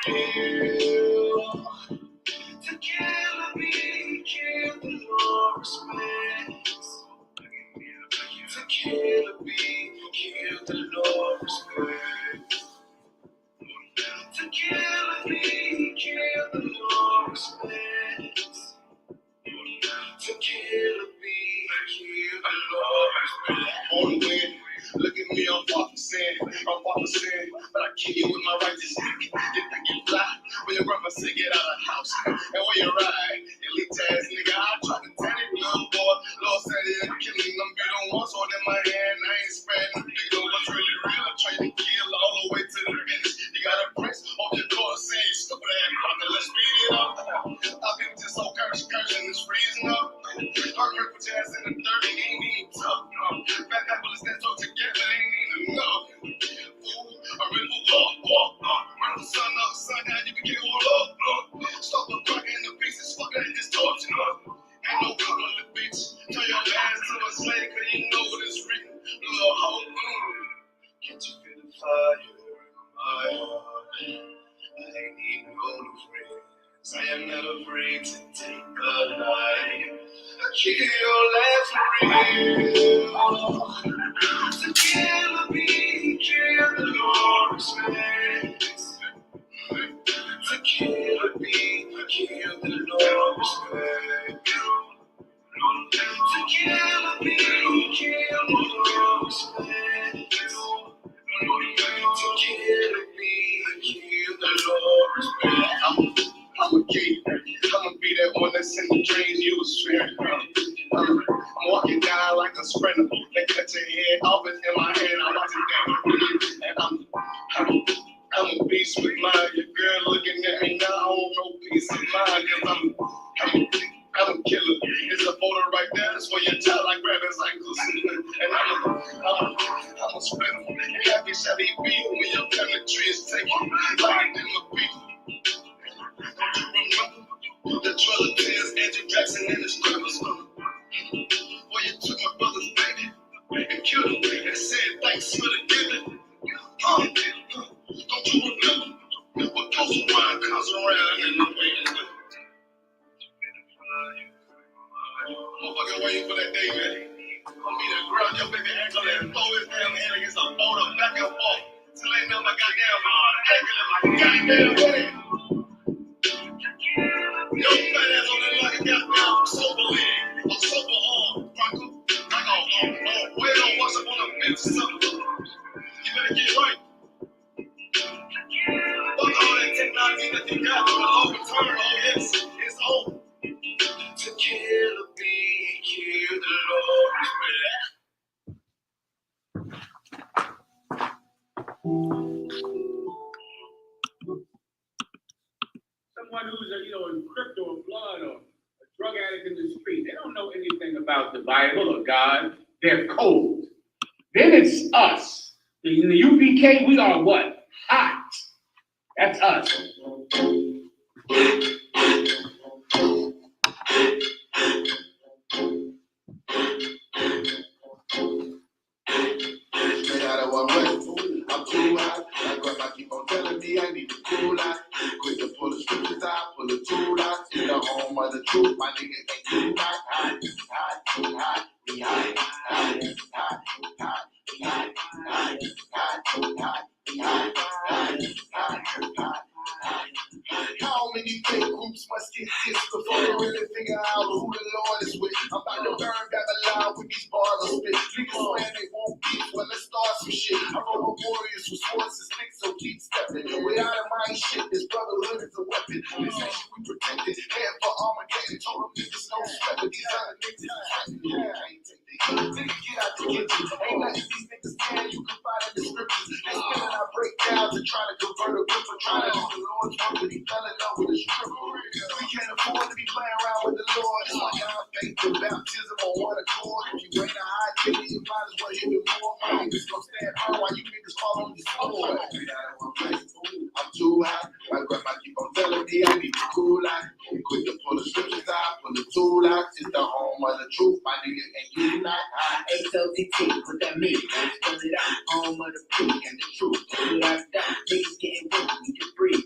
real. To kill or be killed, the Lord respects. To kill or be killed, the Lord respects. To kill or be killed, the Lord respects. To kill or be killed, the Lord respects. On the way, look at me, I'm far from sin, but I kill you with my righteous hand. You think you fly, when your grandma say get out of the house, and when you ride, elite ass nigga, I try to tell it, little boy, Lord said it ain't killing them, be the ones holding my hand, I ain't spreading the big on what's really real, I'm trying to kill all the way to the finish. You got a prince on your door saying you stupid ass brother, let's speed it up. I've been just so cursing, it's freezing up. Hurt with your ass in the dirt, it ain't even tough. Bad apples that talk together, ain't even enough. Fool, I really walk. Run the sun up, sundown, you can get all up. Stop the crack in the pieces, fuck that, just torture. Ain't no color, little bitch. Turn your ass to a slave, cause you know what it's written. Little hoe, can't you feel the fire in my heart? I ain't need no new friends. I am not afraid to take a life. Kill your last real. To kill or be killed, the Lord respects. To kill or be killed, the Lord respects. To kill or be killed, the Lord respects. To kill or be killed, the Lord respects. I'm a kid. I'ma be that one that's in the dreams you was fearing. I'm walking down like a sprinter. They cut your head off, it's in my hand. I'm watching down. And I'm a beast with mine. Your girl looking at me now. I don't know peace of mind. Cause I'm a killer. It's a photo right there. That's for your child. I grab his ankles. And I'm a sprinter. Happy shall he be when your family tree is taken. Like it in my people. Don't you remember the Triller tears, Andrew Jackson and his brothers? Boy, you took my brother's baby and killed him and said thanks for the giving. Don't you remember what goes around comes around in the wind? Motherfucker waiting for that day, man. I'm gonna grab your baby ankle and throw his damn head against a boulder back and forth till ain't nothing my goddamn ankle in my goddamn way. Yo, fat ass on that like a goddamn sober leg, or sober arm, Franco. Like on well, once up on a bench or something. You better get right. Fuck all that technology that you got to an overturn. Oh yes, it's over. To kill or be killed, the Lord respect. Someone who's in crypto or blood or a drug addict in the street, they don't know anything about the Bible or God. They're cold. Then it's us. In the UPK, we are what? Hot. That's us. Straight out of one way, I'm too hot. My grandma keep on telling me I need to cool out. Quick to pull the scriptures out, pull the tool out. In the home of the truth, my nigga ain't too hot. We hot, How many fake groups must get dissed before they really figure out who the Lord is with? I'm about to burn Babylon with these bars of spit. Niggas swear they won't beat, well let's start some shit. I roll with warriors with swords and sticks, so keep stepping. Without a mind shit, this brotherhood is a weapon. This nation we protected, head for Armageddon. Told them niggas no sweat, but these other niggas is threatening. Yeah, I ain't take the heat. Take it, get out the kitchen. Ain't nothing these niggas can, you can find in the scriptures. They spinning our breakdowns and trying to convert a group and trying to do the Lord's work, but he fell in love with a stripper. We can't afford to be playing around with the Lord. It's like our faith and baptism on one accord. If you ain't a high killer, you might as well hit the more. My niggas gon' stand firm while you niggas fall on the sword. I'm too hot. My grandma keep on telling me I need to cool out. Quick to pull the scriptures out, pull the tool out. It's the home of the truth, my nigga, and you not high. HLTT, what that mean? Spell it out, home of the truth and the truth. Without doubt, niggas getting with me to breathe.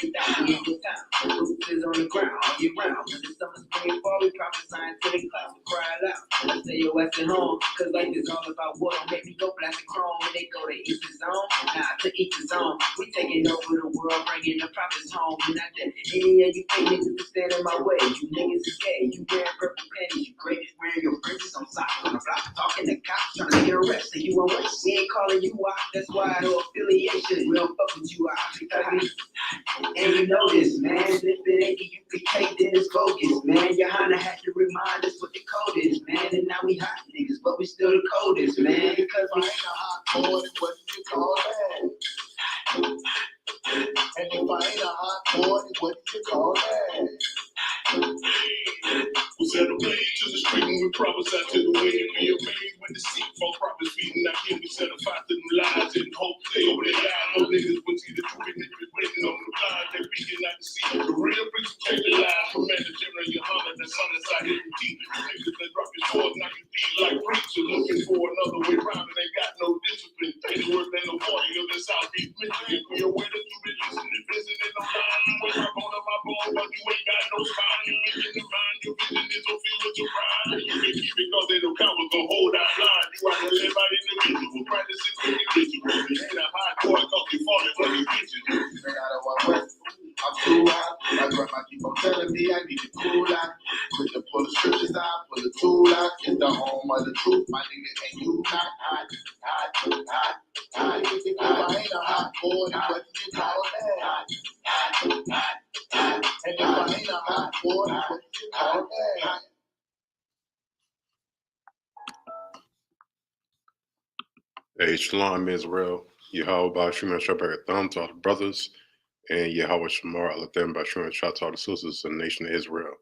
Without being good time, boots is on the ground all year round. When the summer, spring, and fall, we prophesying to the clouds, we cry loud. I stay your ass at home, cause life is all about what don't make me go blasting chrome. When they go to each his own, nah, to each his own. We taking over the world, bringing the prophets home. And not that any of you fake niggas can stand in my way. You niggas is gay, you wearing purple panties, you great, wearing your braces on socks on the block, talking to cops, trying to get arrested. You on West, we ain't calling you out, that's why no affiliation. We don't fuck with you out, because we, and you know this, man. If it ain't the UPK, then it's bogus, man. Your Honda had to remind us what the code is, man. And now we hot niggas, but we still the coldest, man. Because we ain't a hot boy, what do you call that? And if I ain't a hot boy, what do you call that? We set a way to the street and we prophesy to the wind. Be amazed when the seat for prophets feeding our king. We set a fire to them lies and hope they over their eyes. No niggas would see the truth and niggas waiting on the blind. They beacon out to see the real preacher take the lies. Commander General Yohana, the son inside his routine. Niggas that drop his swords, now you feel like preachers looking for another way round and they got no discipline. Ain't worse than the warrior of the Southeast Michigan. We are waiting to be listening, visiting online. You ain't my bone on my bone, but you ain't got no spine. You ain't in the mind, your vision is so feel with your pride. You can keep it cause they don't cover, go hold that line. You out here live out individual, practicing with the ritual. You ain't a high boy cause you falling for these bitches. Straight out of one west, I'm too out. My grandma keep on telling me I need to cool out. Quick to pull the scriptures out, pull the tool out. It's the home of the truth, my nigga, and you not hot. If I ain't a hot boy, what do you call that? And if I ain't a hot boy, what do you call that? Hey, Shalom Israel, Yahweh Bashim and Shabbat Thumb to all the brothers, and Yahweh Shamar Alatham Bashim and Shat to all the sisters of the nation of Israel.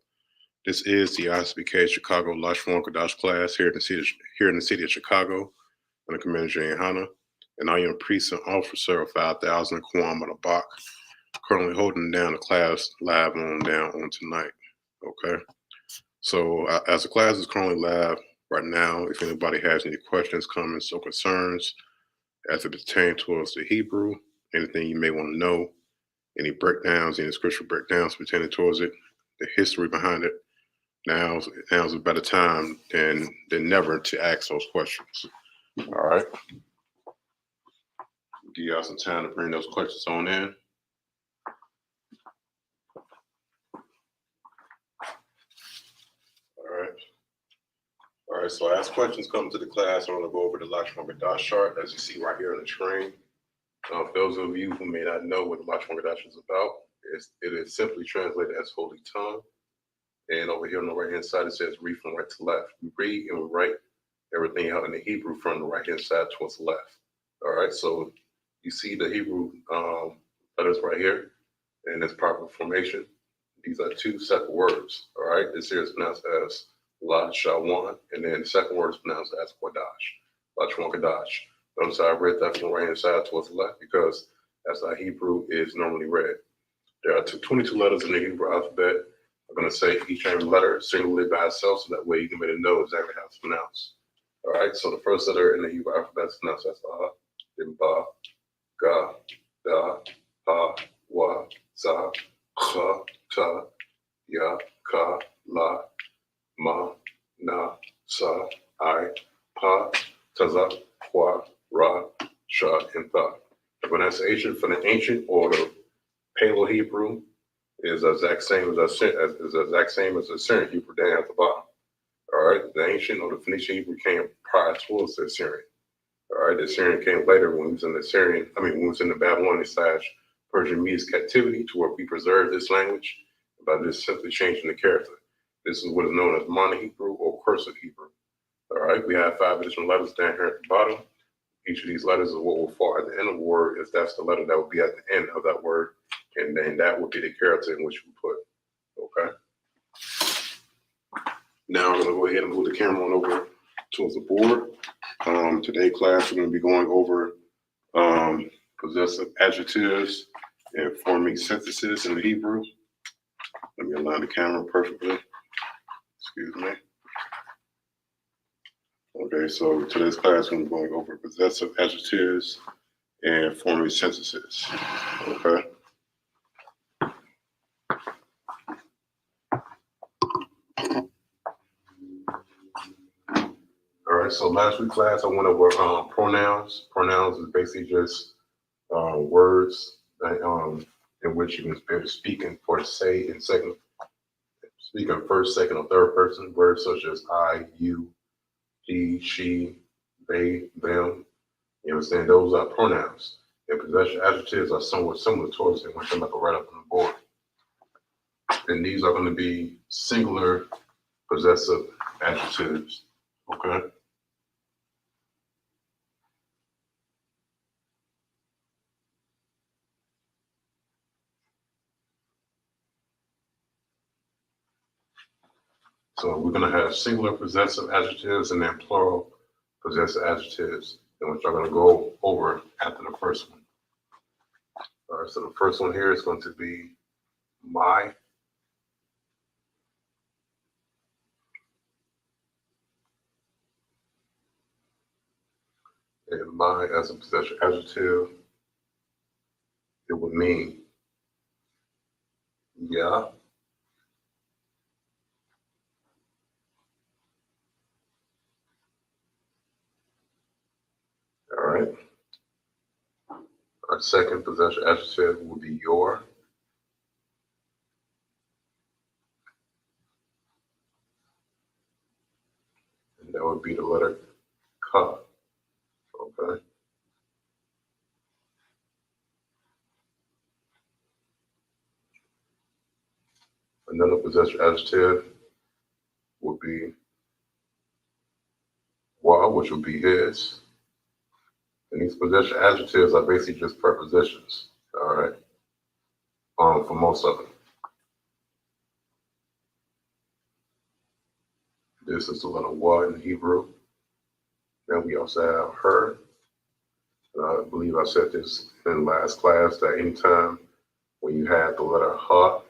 This is the Isupk Chicago Lashwan Kadash class here in the city of Chicago, in the community of Hana, and I am priest and officer of 5,000 Quam Bach, currently holding down the class live on tonight. Okay, so as the class is currently live right now, if anybody has any questions, comments, or concerns as it pertains towards the Hebrew, anything you may want to know, any breakdowns, any scriptural breakdowns pertaining towards it, the history behind it, now's a better time than never to ask those questions. All right. Give y'all some time to bring those questions on in. All right, so as questions come to the class, I'm going to go over the Lashon Kodash chart, as you see right here on the screen. For those of you who may not know what the Lashon Kodash is about, it is simply translated as Holy Tongue. And over here on the right-hand side, it says read from right to left. We read and we write everything out in the Hebrew from the right-hand side towards the left. All right, so you see the Hebrew letters right here in its proper formation. These are two separate words. All right, this here is pronounced as La Shawan, and then the second word is pronounced as Kodash, La Shawan Kodash. Notice I read that from the right hand side towards the left because that's how Hebrew is normally read. There are 22 letters in the Hebrew alphabet. I'm going to say each and every letter singularly by itself so that way you can better know exactly how it's pronounced. All right, so the first letter in the Hebrew alphabet is pronounced as A, then Ba, Ga, Da, Ha, Wa, Za, Cha, Ta, Ya, Ka, La, Ma, Na, Sa, I, Pa, Taza, Kwa, Ra, Sha, and Tha. The pronunciation for the ancient or the Paleo Hebrew is the exact same as the Assyrian Hebrew down at the bottom. All right, the ancient or the Phoenician Hebrew came prior towards the Assyrian. All right, the Assyrian came later when we was in the Babylonian/Persian Medes captivity, to where we preserved this language by just simply changing the character. This is what is known as Mono Hebrew or cursive Hebrew. All right, we have 5 additional letters down here at the bottom. Each of these letters is what will fall at the end of the word, if that's the letter that will be at the end of that word, and then that would be the character in which we put. Okay. Now I'm going to go ahead and move the camera on over towards the board. Today class, we're going to be going over possessive adjectives and forming sentences in the Hebrew. Let me align the camera perfectly. Excuse me. Okay, so today's class, we're going over possessive adjectives and forming sentences. Okay. so last week class I went over pronouns. Pronouns is basically just words that, in which you can speak in for say in second, speak in first, second, or third person. Words such as I, you, he, she, they, them. You understand? Those are pronouns. And possession adjectives are somewhat similar towards it, which I'm going to write up on the board. And these are going to be singular possessive adjectives. Okay? So we're going to have singular possessive adjectives and then plural possessive adjectives, and which I'm going to go over after the first one. All right, so the first one here is going to be my. And my as a possessive adjective, it would mean yeah. All right. Our second possessive adjective would be your. And that would be the letter ka. Okay. Another possessive adjective would be wa, which would be his. And these possessive adjectives are basically just prepositions. All right. For most of them. This is the letter wa in Hebrew. Then we also have her. I believe I said this in last class that anytime when you have the letter ha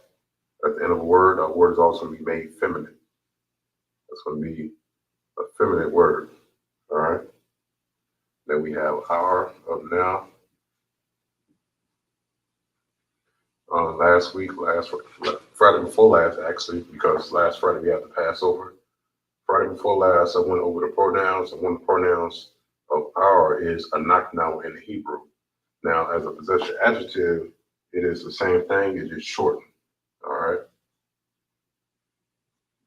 at the end of a word is also going to be made feminine. That's going to be a feminine word. All right. Then we have our up now. Last Friday before last, actually, because last Friday we had the Passover. Friday before last, I went over the pronouns, and one of the pronouns of our is anak now in Hebrew. Now, as a possession adjective, it is the same thing, it's just shortened. All right.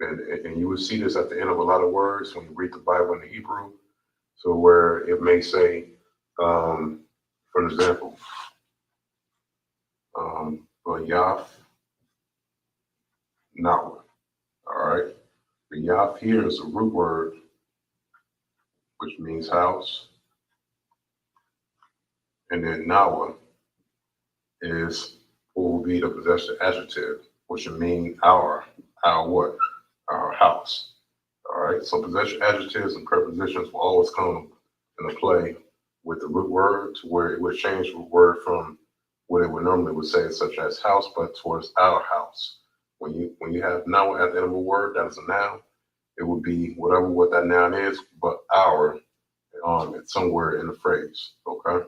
And you will see this at the end of a lot of words when you read the Bible in the Hebrew. So where it may say, for example, Yaf Nawa. All right. The Yaf here is a root word which means house. And then Nawa is what will be the possessive adjective, which would mean our what? Our house. All right. So possession adjectives and prepositions will always come into play with the root word to where it would change the word from what it would normally would say, such as house, but towards our house. When you have now at the end of a word that is a noun, it would be whatever what that noun is, but our it's somewhere in the phrase. Okay.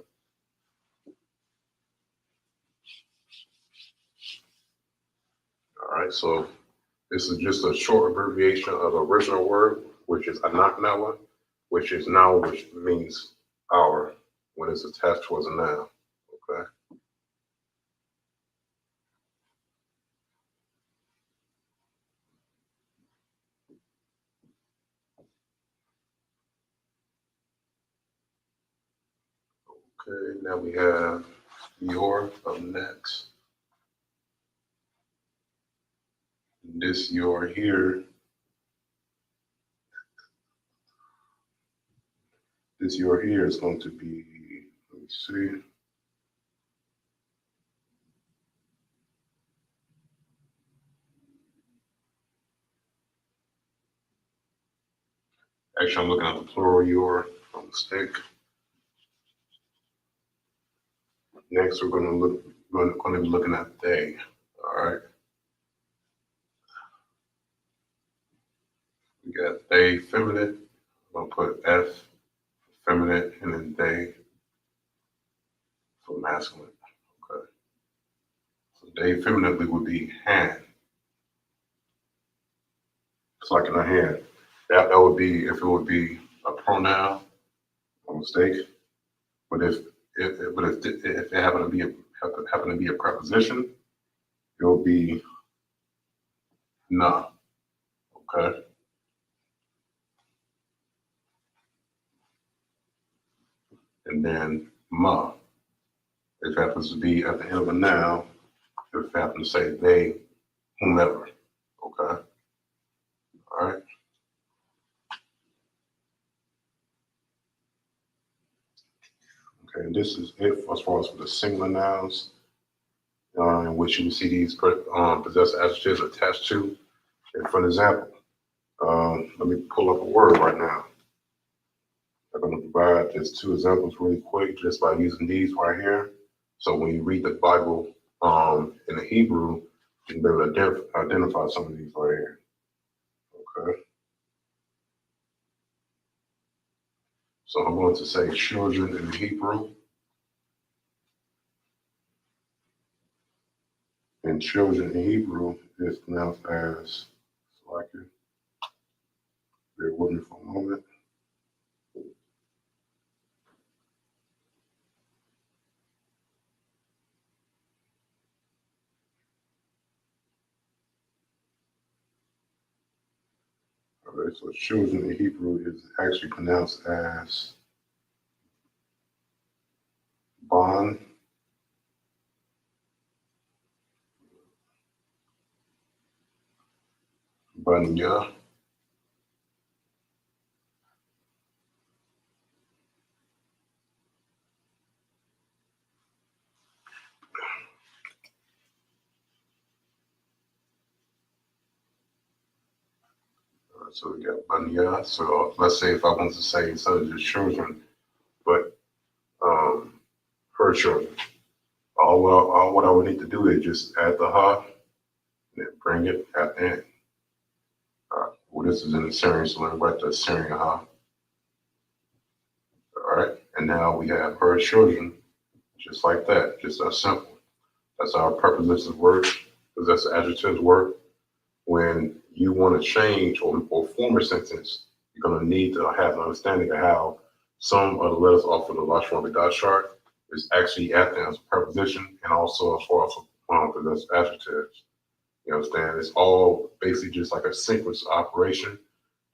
All right. So this is just a short abbreviation of the original word, which is anaknawa, which is now, which means our when it's attached towards a noun. Okay. Okay. Now we have your up next. This your here. This your here is going to be, let me see. Actually, I'm looking at the plural your, no mistake. Next, we're going to be looking at they. All right. We got they feminine. I'm going to put F feminine and then they for masculine. Okay. So they femininely would be hand. It's like in a hand. That would be if it would be a pronoun, a mistake. But if it happen to be a preposition, it'll be na. Okay. And then ma. It happens to be at the end of a noun. If it happens to say they, whomever. Okay. All right. Okay. And this is it as far as for the singular nouns, in which you will see these possessive adjectives attached to. And for an example, let me pull up a word right now. I'm going to provide just two examples really quick just by using these right here. So when you read the Bible in the Hebrew, you can be able to identify some of these right here. Okay. So I'm going to say children in Hebrew. And children in Hebrew is pronounced as, so I can bear with me for a moment. All right, so children in Hebrew is actually pronounced as Ban, Banya, so we got Banya. So let's say if I want to say instead of just children, but her children. All what I would need to do is just add the ha and then bring it at the end. Well, this is in the Syrian, so let me write the Syrian ha. All right, and now we have her children, just like that, just that simple. That's how prepositions work, because that's the adjectives work. When you want to change or form a sentence, you're going to need to have an understanding of how some of the letters off of the Lashon Dot chart is actually acting as a preposition and also as far as possessive adjectives. You understand? It's all basically just like a sequence operation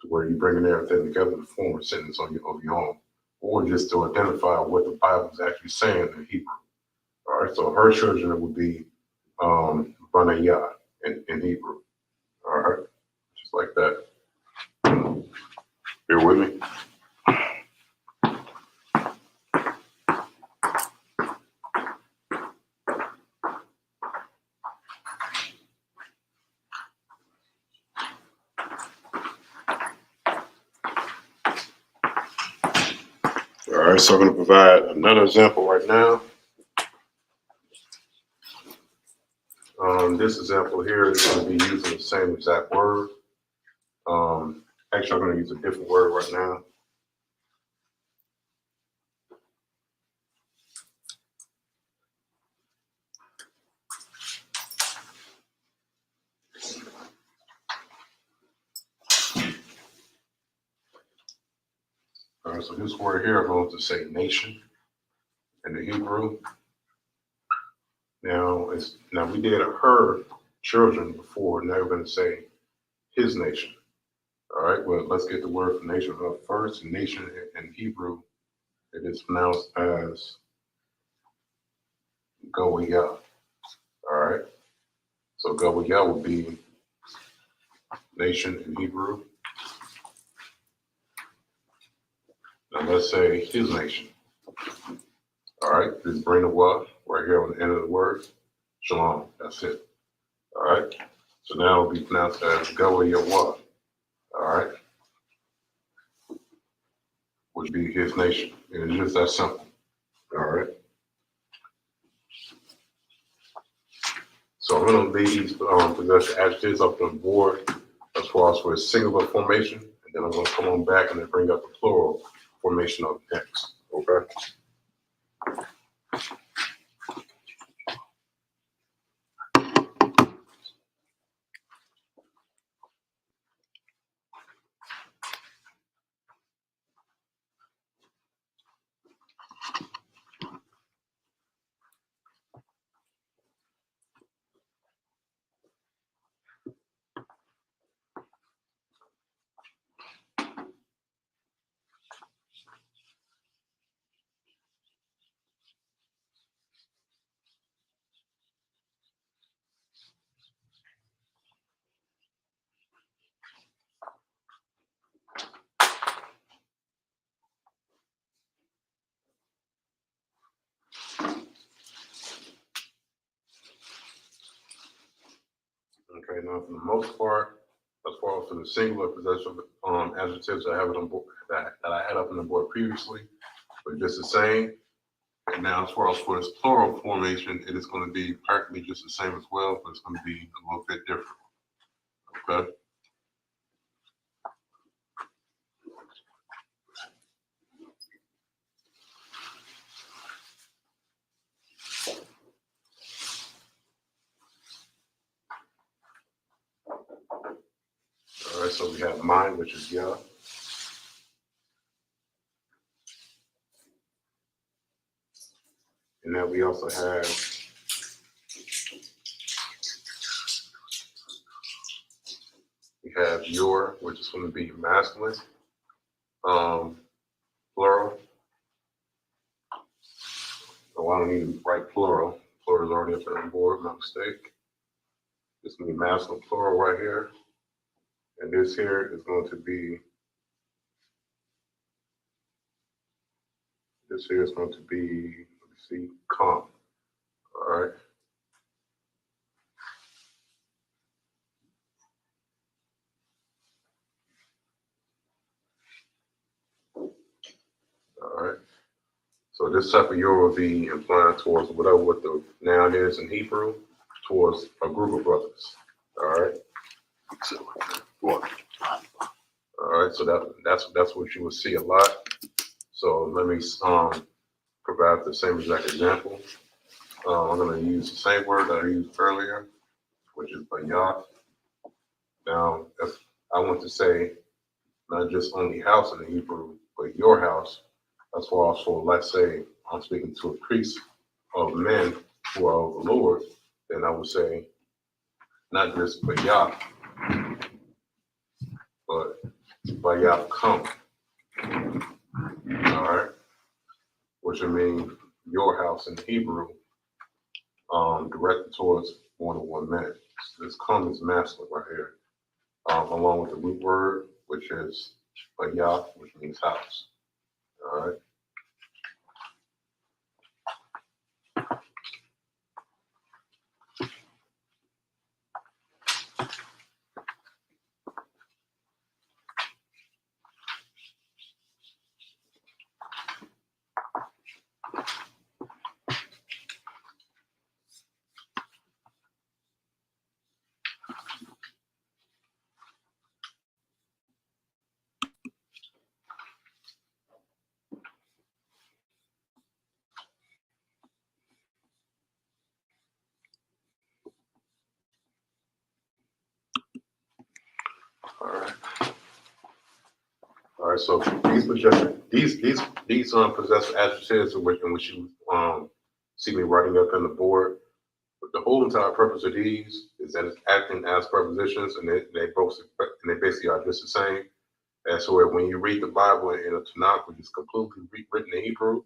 to where you're bringing everything together to form a sentence of your own, or just to identify what the Bible is actually saying in Hebrew. All right, so her children would be Banayah in Hebrew. All right, just like that. Bear with me. All right, so I'm going to provide another example right now. This example here is going to be using the same exact word. Actually, I'm going to use a different word right now. All right, so this word here, I'm going to say nation in the Hebrew. Now we did her children before. Now we're going to say his nation. All right, well, let's get the word for nation up first. Nation in Hebrew, it is pronounced as Goyah. All right, so Goyah would be nation in Hebrew. Now let's say his nation. All right, just bring the wa right here on the end of the word. Shalom, that's it. All right, so now it'll be pronounced as Goyah. All right, which be his nation. And it's just that simple. All right. So I'm going to leave these possessive adjectives up on the board as far as for a singular formation, and then I'm going to come on back and then bring up the plural formation of next. Okay. Okay, now for the most part, as far as for the singular possessive adjectives I have it on board that I had up on the board previously, but just the same. And now as far as for this plural formation, it is going to be practically just the same as well, but it's going to be a little bit different. Okay. All right, so we have mine, which is yeah. And then we also have your, which is going to be masculine, plural. So I don't need to write plural. Plural is already up there on the board, my mistake. It's going to be masculine plural right here. And this here is going to be, let me see, calm. All right. All right. So this type of your will be implying towards whatever what the noun is in Hebrew, towards a group of brothers. All right. So, what? All right. So that's what you will see a lot. So let me provide the same exact example. I'm going to use the same word that I used earlier, which is bayat. Now, if I want to say not just only house in the Hebrew, but your house, as far as for, let's say, I'm speaking to a priest of men who are of the Lord, then I would say not just bayat, but bayat come. All right, which would mean your house in Hebrew, directed towards more than one man. This come is masculine right here, along with the root word, which is bayat, which means house. All right. All right. All right. So these possessive adjectives in which you see me writing up on the board. But the whole entire purpose of these is that it's acting as prepositions, and they basically are just the same. And so when you read the Bible in a Tanakh, which is completely written in Hebrew,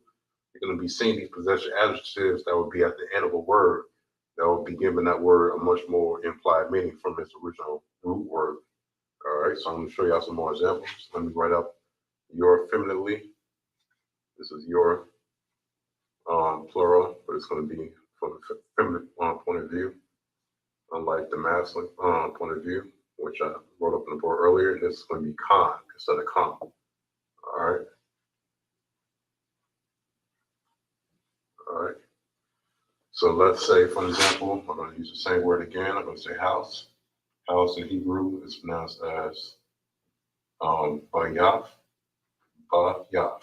you're going to be seeing these possessive adjectives that will be at the end of a word that will be giving that word a much more implied meaning from its original root word. All right, so I'm going to show y'all some more examples. Let me write up your femininely. This is your plural, but it's going to be from the feminine point of view, unlike the masculine point of view, which I wrote up on the board earlier. This is going to be con instead of com. All right. All right. So let's say, for example, I'm going to use the same word again. I'm going to say house. House in Hebrew is pronounced as bayaf. Bayaf.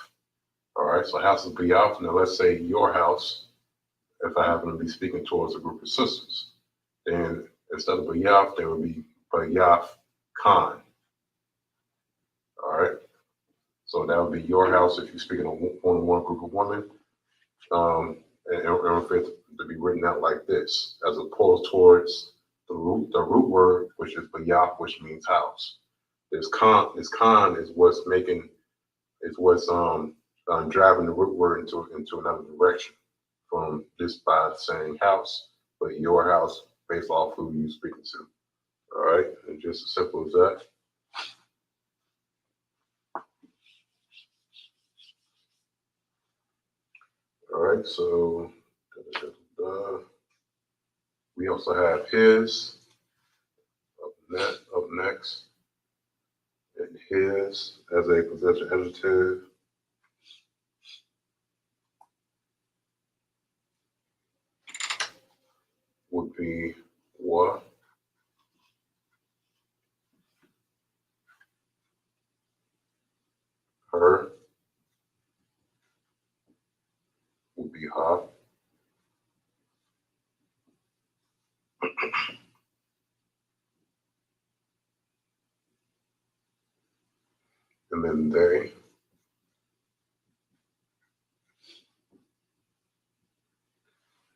All right. So house is bayaf. Now let's say your house, if I happen to be speaking towards a group of sisters, then instead of bayaf, there would be bayaf khan. All right. So that would be your house if you're speaking on one group of women. And for it to be written out like this, as opposed towards the root word, which is bayaf, which means house. This con is what's driving the root word into another direction from just by saying house, but your house based off who you speaking to. All right, and just as simple as that. All right, so we also have his. Up next, and his as a possession adjective would be what. Her would be her. And then they.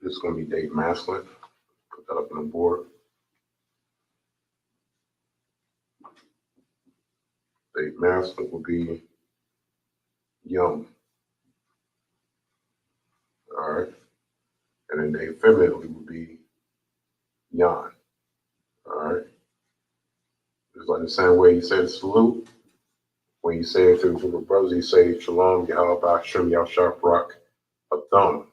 This is going to be they masculine. Put that up on the board. They masculine would be young. All right. And then they feminine would be yon. All right. Just like the same way you say the salute. When you say it to a group of brothers, you say Shalom, Yahweh, Shem, Yahshua, Barak, a thumb.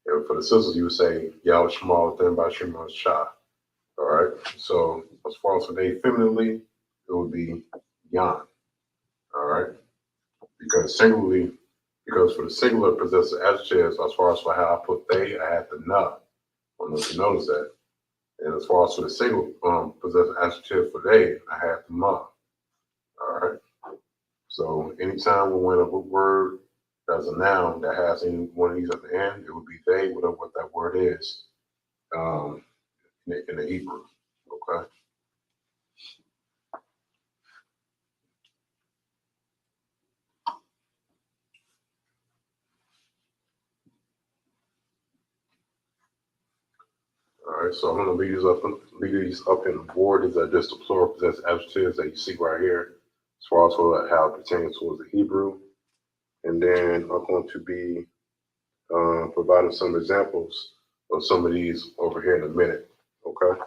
And for the sisters, you would say Yahweh Shemal, Them, Bashim, Shah. All right. So as far as for they femininely, it would be Yan. All right. Because for the singular possessive adjectives, as far as for how I put they, I had the na. I don't know if you notice that. And as far as for the single possessive adjective for they, I had the ma. All right. So anytime we win a word that's a noun that has any one of these at the end, it would be they, whatever what that word is, in the Hebrew. Okay. All right. So I'm going to leave these up in the board. These are just the plural possessive adjectives that you see right here, as far as for how it pertains towards the Hebrew. And then I'm going to be providing some examples of some of these over here in a minute. Okay.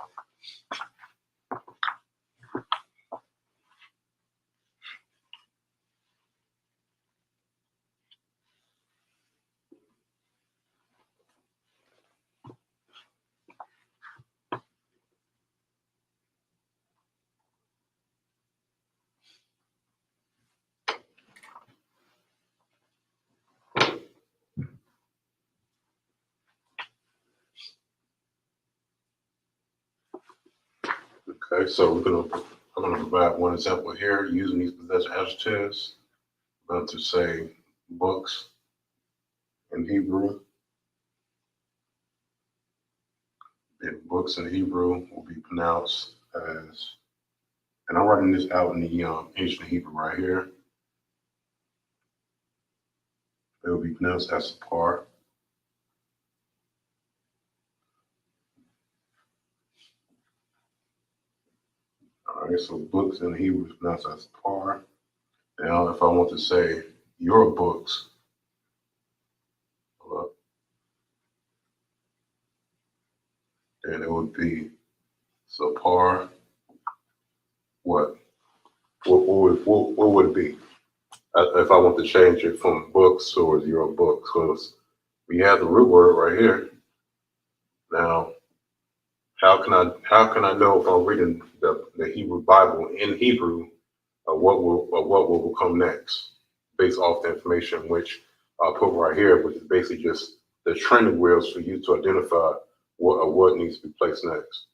Okay. So I'm gonna provide one example here using these possessive adjectives. I'm going to say books in Hebrew. And books in Hebrew will be pronounced as, and I'm writing this out in the ancient Hebrew right here. It will be pronounced as par. All right, so books in Hebrew is pronounced as par. Now, if I want to say your books, then it would be so par. What? What would it be? If I want to change it from books towards your books, because we have the root word right here. Now, how can I know if I'm reading the Hebrew Bible in Hebrew, what will come next, based off the information which I put right here, which is basically just the training wheels for you to identify what needs to be placed next.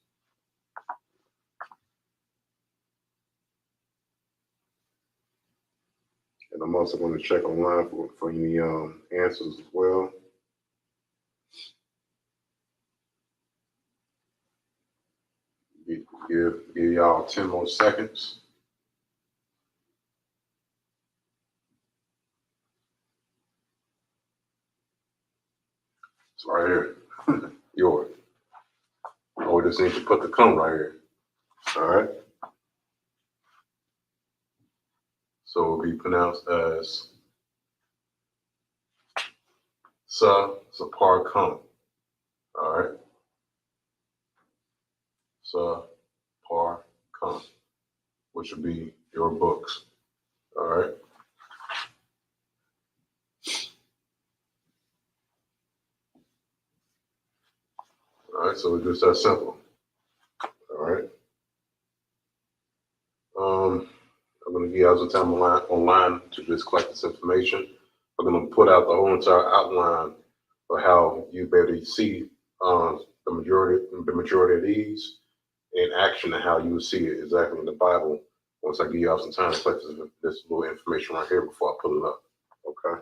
And I'm also going to check online for any answers as well. Give y'all 10 more seconds. It's right here. Yours. Oh, we just need to put the come right here. All right. So it will be pronounced as par come. All right. Par come, which would be your books. All right. All right. So it's just that simple. All right. give you guys some time online to just collect this information. I'm going to put out the whole entire outline of how you better see the majority of these in action and how you will see it exactly in the Bible. Once I give you all some time to collect this little information right here before I pull it up. Okay.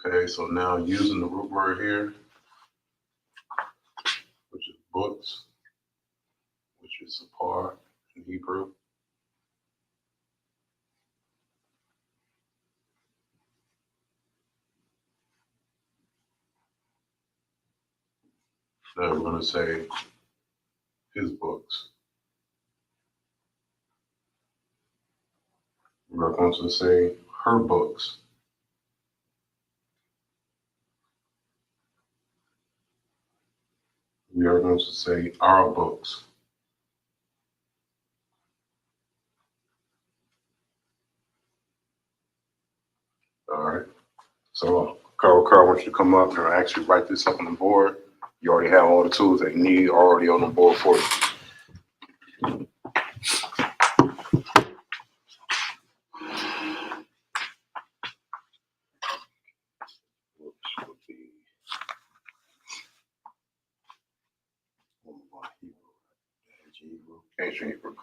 Okay, so now using the root word here, which is books, which is sapar in Hebrew. Now we're going to say his books. We're going to say her books. We are going to say our books. All right. So Carl, I want you to come up and actually write this up on the board. You already have all the tools that you need already on the board for you. Which would be ancient Hebrew.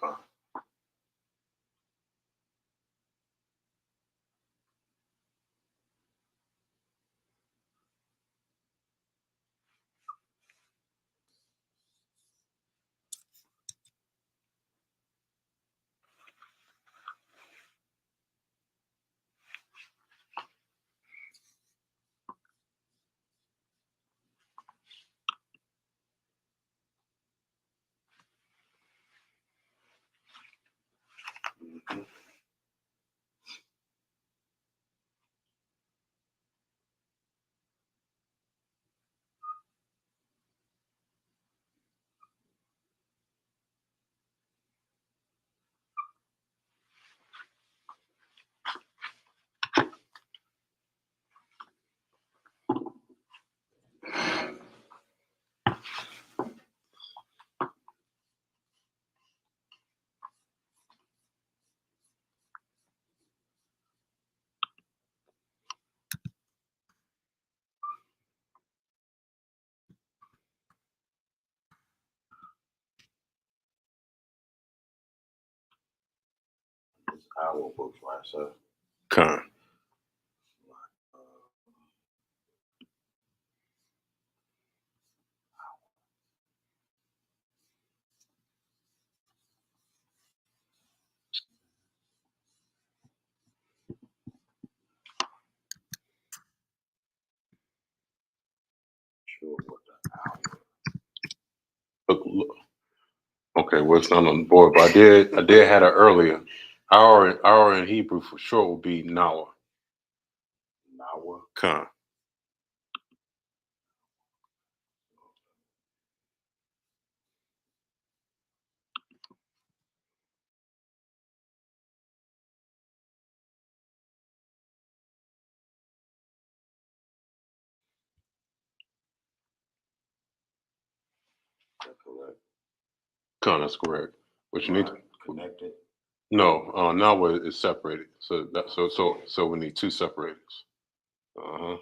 It's our books, right, sir? Con. Sure what the hour. Look. Okay, well it's not on the board, but I did have it earlier. Hour in Hebrew for sure will be Nawa. Nawa. Con. That's correct. Con, that's correct. What you need to connected. No, Nawa is separated. So we need two separators. Uh-huh.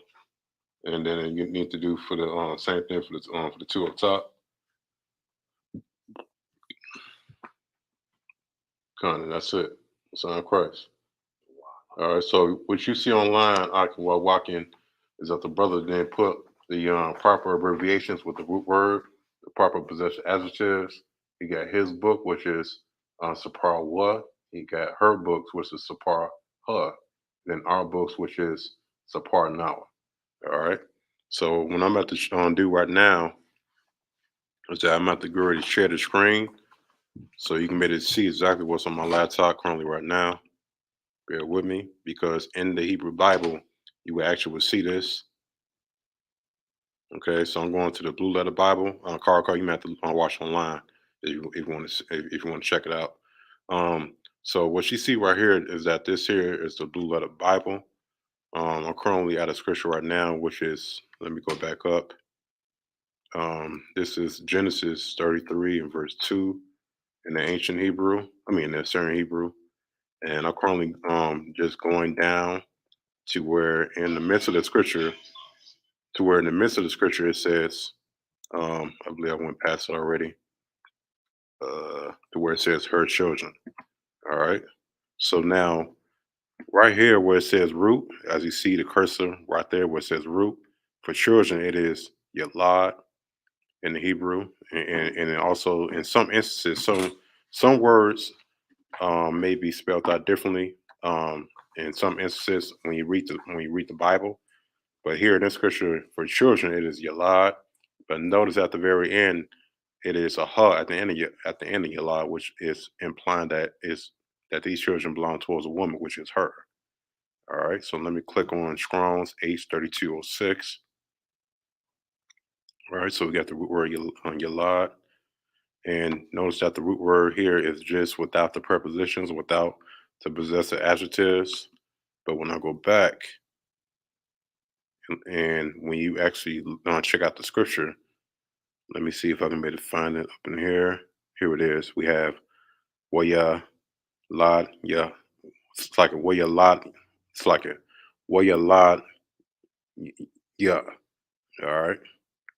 And then you need to do for the same thing for the two up top. Con, and that's it. Son of Christ. All right, so what you see online, while walking, is that the brother then put the proper abbreviations with the root word, the proper possession adjectives. He got his book, which is Sapar Wa. He got her books, which is Sapar Ha. Then our books, which is Sapar Nawa. All right. So what I'm about to do right now is that I'm about to go ready to share the screen so you can be able to see exactly what's on my laptop currently right now. Bear with me, because in the Hebrew Bible, you will actually see this. Okay, so I'm going to the Blue Letter Bible. Carl, you might have to watch online if you want to if you want to check it out. So what you see right here is that this here is the Blue Letter Bible. I'm currently at a scripture right now, which is, let me go back up. This is Genesis 33 and verse 2 in the ancient Hebrew. I mean, in the Syrian Hebrew. And I'm currently just going down to where in the midst of the scripture, it says, I believe I went past it already, to where it says her children. All right. So now, right here where it says root, as you see the cursor right there where it says root, for children, it is yalad in the Hebrew. And then also in some instances, some words may be spelled out differently. In some instances, when you read the Bible, but here in this scripture for children, it is yalad. But notice at the very end, it is a ha at the end of yalad, which is implying that these children belong towards a woman, which is her. All right, so let me click on Strong's H3206. All right, so we got the root word yalad. And notice that the root word here is just without the prepositions, without the possessive adjectives. But when I go back and when you actually check out the scripture, let me see if I can maybe find it up in here. Here it is. We have waya lad, yeah. It's like a waya lad. It's like a waya lad, yeah. All right,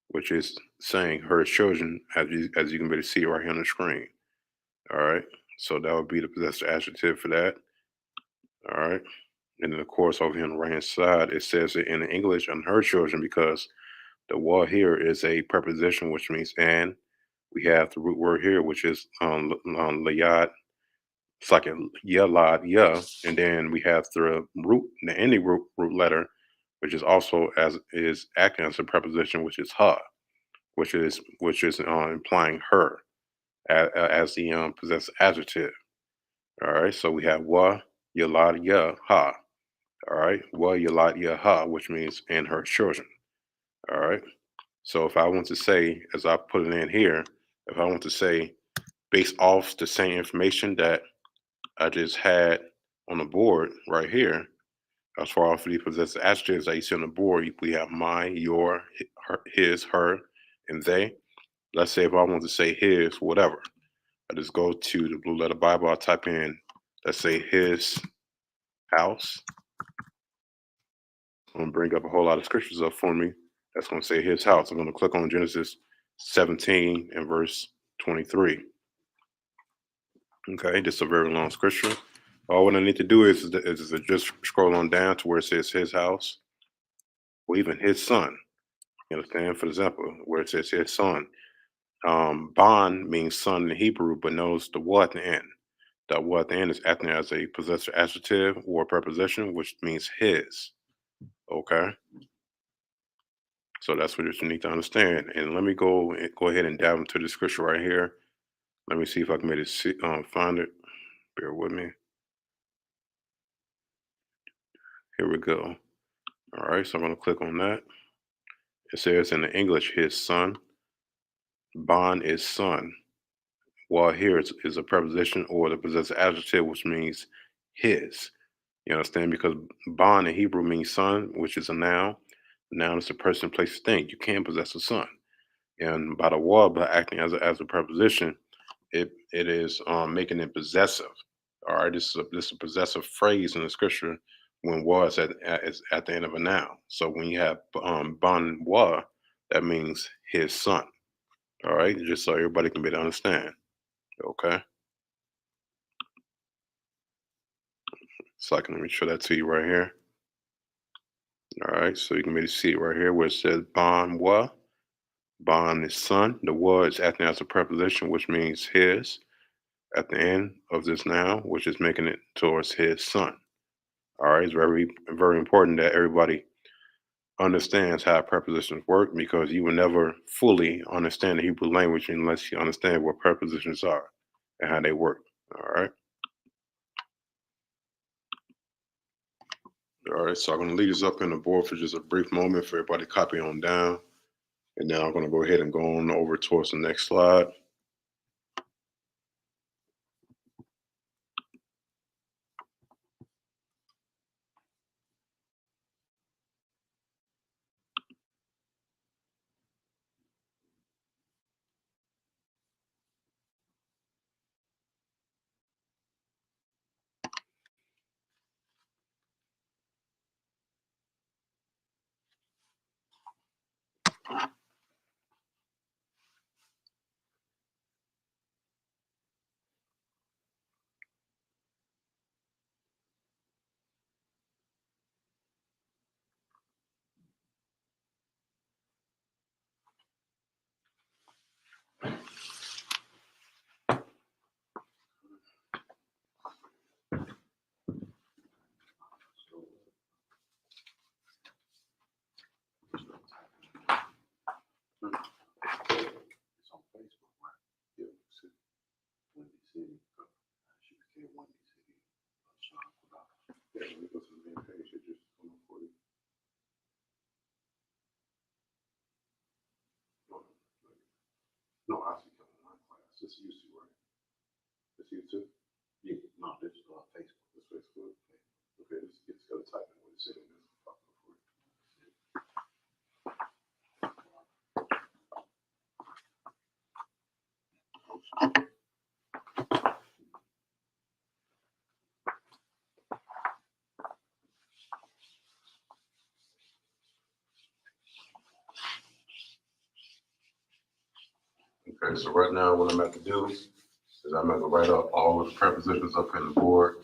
which is saying her children, as you can maybe see right here on the screen. All right, so that would be the possessive adjective for that. All right. And then, of course, over here on the right hand side, it says it in English on her children because the word here is a preposition, which means and. We have the root word here, which is layad. It's like a yalad, yeah. And then we have the ending root letter, which is also is acting as a preposition, which is ha, which is implying her as the possessive adjective. All right. So we have wa, yalad, ya, ha. All right. Wa yalat yaha, which means and her children. All right. So if I want to say, as I put it in here, if I want to say based off the same information that I just had on the board right here, as far as the possessive adjectives that you see on the board, we have my, your, his, her, and they. Let's say if I want to say his, whatever, I just go to the Blue Letter Bible, I type in, let's say his house. Going to bring up a whole lot of scriptures up for me. That's going to say his house. I'm going to click on Genesis 17 and verse 23. Okay, this is a very long scripture. All what I need to do is just scroll on down to where it says his house, or even his son. You understand? For example, where it says his son. Ban means son in Hebrew, but knows the what at the end. The what at the end is acting as a possessive adjective or preposition, which means his. Okay. So that's what you need to understand. And let me go ahead and dive into the scripture right here. Let me see if I can maybe find it. Bear with me. Here we go. All right, so I'm going to click on that. It says in the English, his son. Ban is son. While here is a preposition or the possessive adjective, which means his. You understand? Because ban in Hebrew means son, which is a noun. Noun is a person, place, thing. You can possess a son. And by the word, by acting as a preposition, it is making it possessive. All right, this is a possessive phrase in the scripture when was is at the end of a noun. So when you have ban wa, that means his son. All right, just so everybody can be able to understand. Okay, so I can let me show that to you right here. All right, so you can maybe see it right here where it says ban wa. Ban is son. The wa is acting as a preposition, which means his at the end of this noun, which is making it towards his son. All right, it's very, very important that everybody understands how prepositions work because you will never fully understand the Hebrew language unless you understand what prepositions are and how they work. All right. All right, so I'm going to leave this up on the board for just a brief moment for everybody to copy on down. And now I'm going to go ahead and go on over towards the next slide. It's on Facebook, right? Yeah, Windy City. She became Windy City. Yeah, when you go to the main page, it just come up for you. No, I see online class. This is YouTube, right? This YouTube? Yeah, no, this is Facebook. This Facebook. Okay, it's gonna type in Windy City. This is popping up for you. Okay, so right now what I'm about to do is I'm going to write up all of the prepositions up in the board.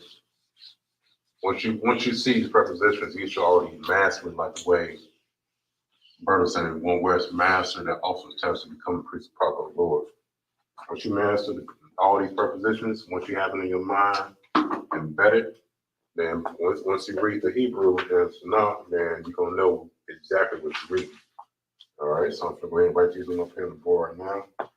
Once you see the prepositions, you should already master it like the way Bertha said, one where it's mastered that also tends to become a priest proper of the Lord. Once you master all these prepositions, once you have it in your mind embedded, then once you read the Hebrew and Tanakh, then you're going to know exactly what you're reading. All right, so I'm going to go ahead and write these on up here on the board right now.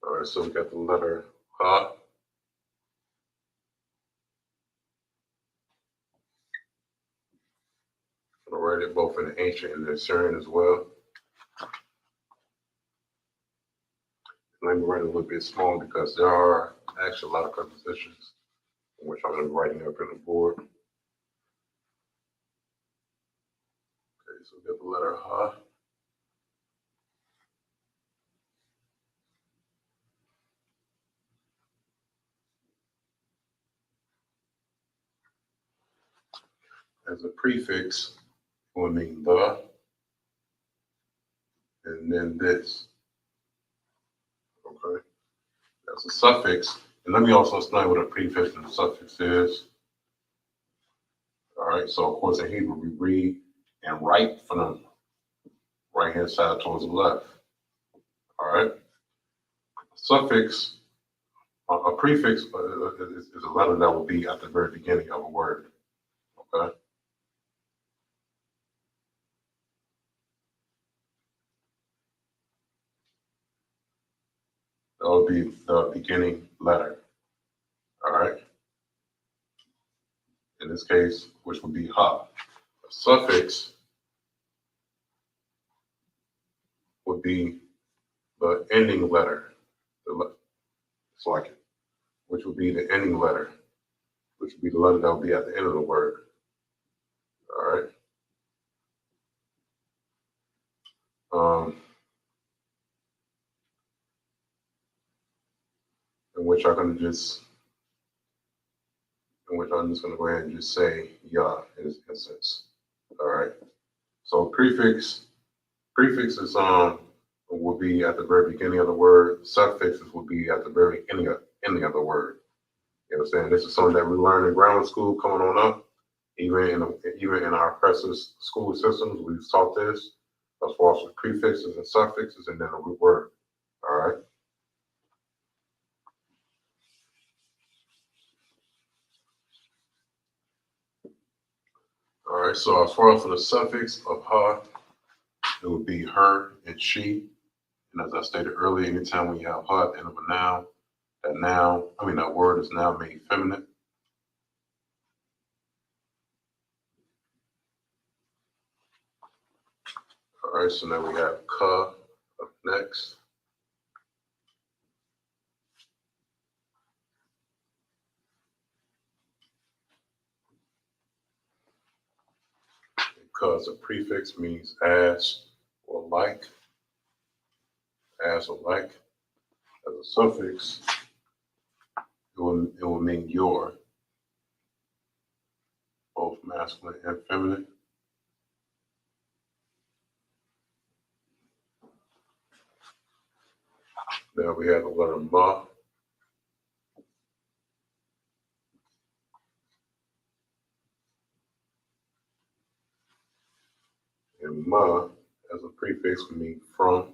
All right, so we got the letter Ha. I'll write it both in the ancient and the Assyrian as well. Let me write it a little bit small because there are actually a lot of prepositions which I'm going to be writing up in the board. Okay, so we got the letter Ha. As a prefix, it will mean the, and then this. Okay, as a suffix, and let me also explain what a prefix and a suffix is. All right, so of course in Hebrew we read and write from the right hand side towards the left. All right, suffix, a prefix is a letter that will be at the very beginning of a word. Okay. That would be the beginning letter. All right. In this case, which would be Ha. A suffix would be the ending letter. It's like it, which would be the ending letter, which would be the letter that would be at the end of the word. All right. In which I'm going to just, in which I'm just going to go ahead and just say Ya in this instance. All right. So prefixes will be at the very beginning of the word. Suffixes will be at the very ending of the word. You know what I'm saying? This is something that we learned in grammar school coming on up. Even in our oppressive school systems, we've taught this as far as with prefixes and suffixes and then a root word. All right. All right. So as far as for the suffix of ha, it would be her and she. And as I stated earlier, anytime we have ha at the end of a noun, that word is now made feminine. All right. So now we have ka up next. Because a prefix means as or like, as or like. As a suffix, it will mean your, both masculine and feminine. Then we have the letter ma. And ma, as a prefix, would mean from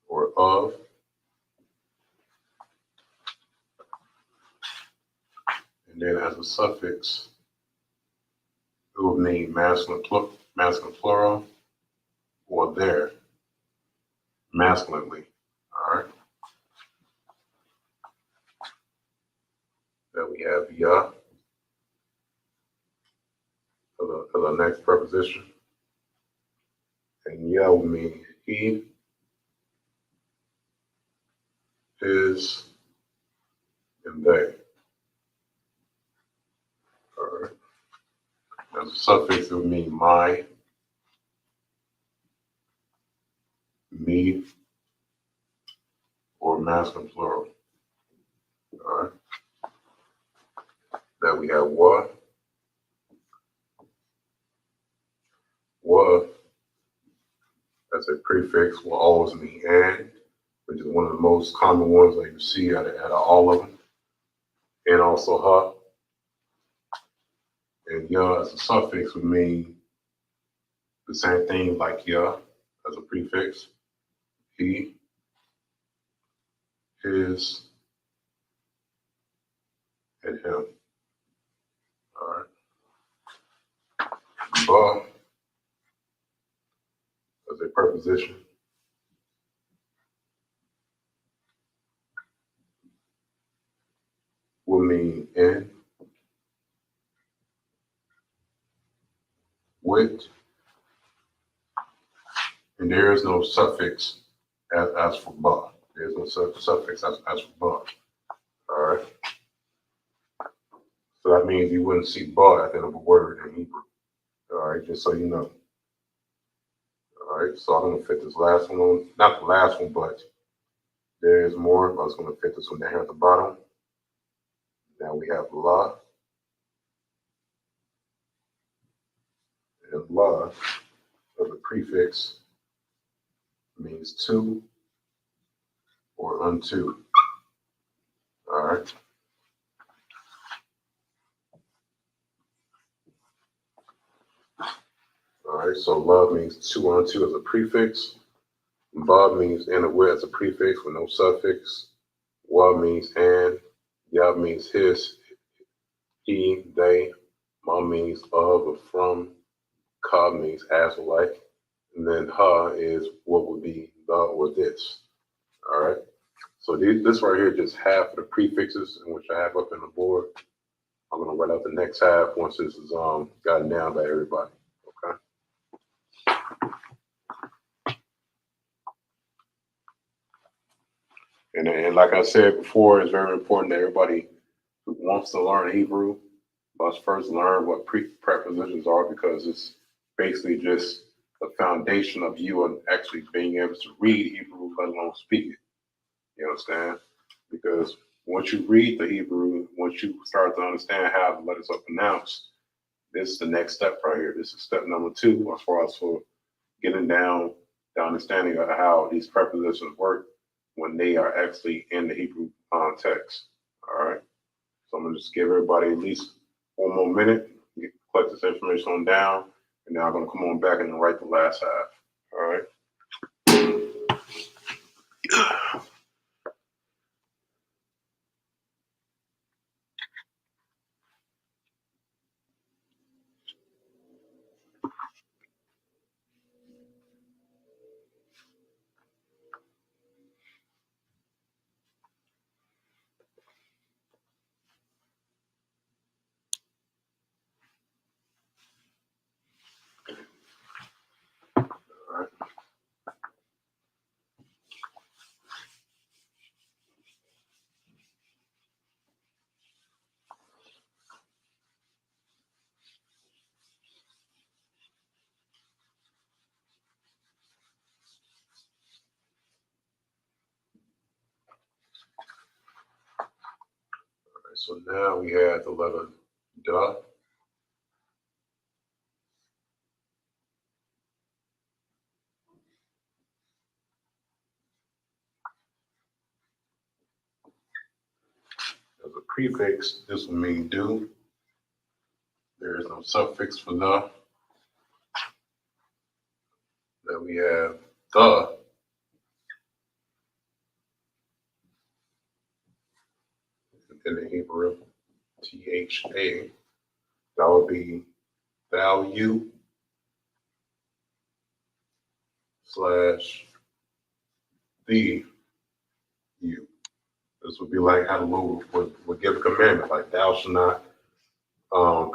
or of. And then as a suffix, it would mean masculine plural, or there, masculinely. All right. Then we have ya for the next preposition. And ya would mean he, his, and they. All right. As a suffix, it would mean my, me, or masculine plural. All right. Then we have wa. Wa, as a prefix, will always mean and, which is one of the most common ones that you see out of all of them. And also ha. And ya as a suffix would mean the same thing like ya as a prefix. He, his, and him. All right. Ba as a preposition. Will mean in, with, and there is no suffix as for ba. There is no suffix as for ba. All right. So that means you wouldn't see ba at the end of a word in Hebrew. All right, just so you know. All right, so I'm gonna fit this last one on, not the last one, but there's more, but I was gonna fit this one down here at the bottom. Now we have la. And la, as a prefix, means to or unto. All right. All right, so love means to unto as a prefix. Ba means in or with as a prefix with no suffix. Wa means and. Ya means his, he, they. Ma means of or from. Ka means as or like. And then ha is what would be the or this. All right. So this right here just half of the prefixes in which I have up on the board. I'm gonna write out the next half once this is gotten down by everybody. Okay. And like I said before, it's very important that everybody who wants to learn Hebrew must first learn what prepositions are, because it's basically just the foundation of you and actually being able to read Hebrew, let alone speak it. You understand? Because once you read the Hebrew, once you start to understand how the letters are pronounced, this is the next step right here. This is step number 2 as far as for getting down the understanding of how these prepositions work when they are actually in the Hebrew text. All right. So I'm gonna just give everybody at least one more minute, collect this information on down, and then I'm gonna come on back and then write the last half. All right. All right. So now we have the letter duh. As a prefix, this will mean do. There is no suffix for the. Then we have the. In the Hebrew, THA. That would be value / the you. This would be like how the Lord would give a commandment, like thou shalt not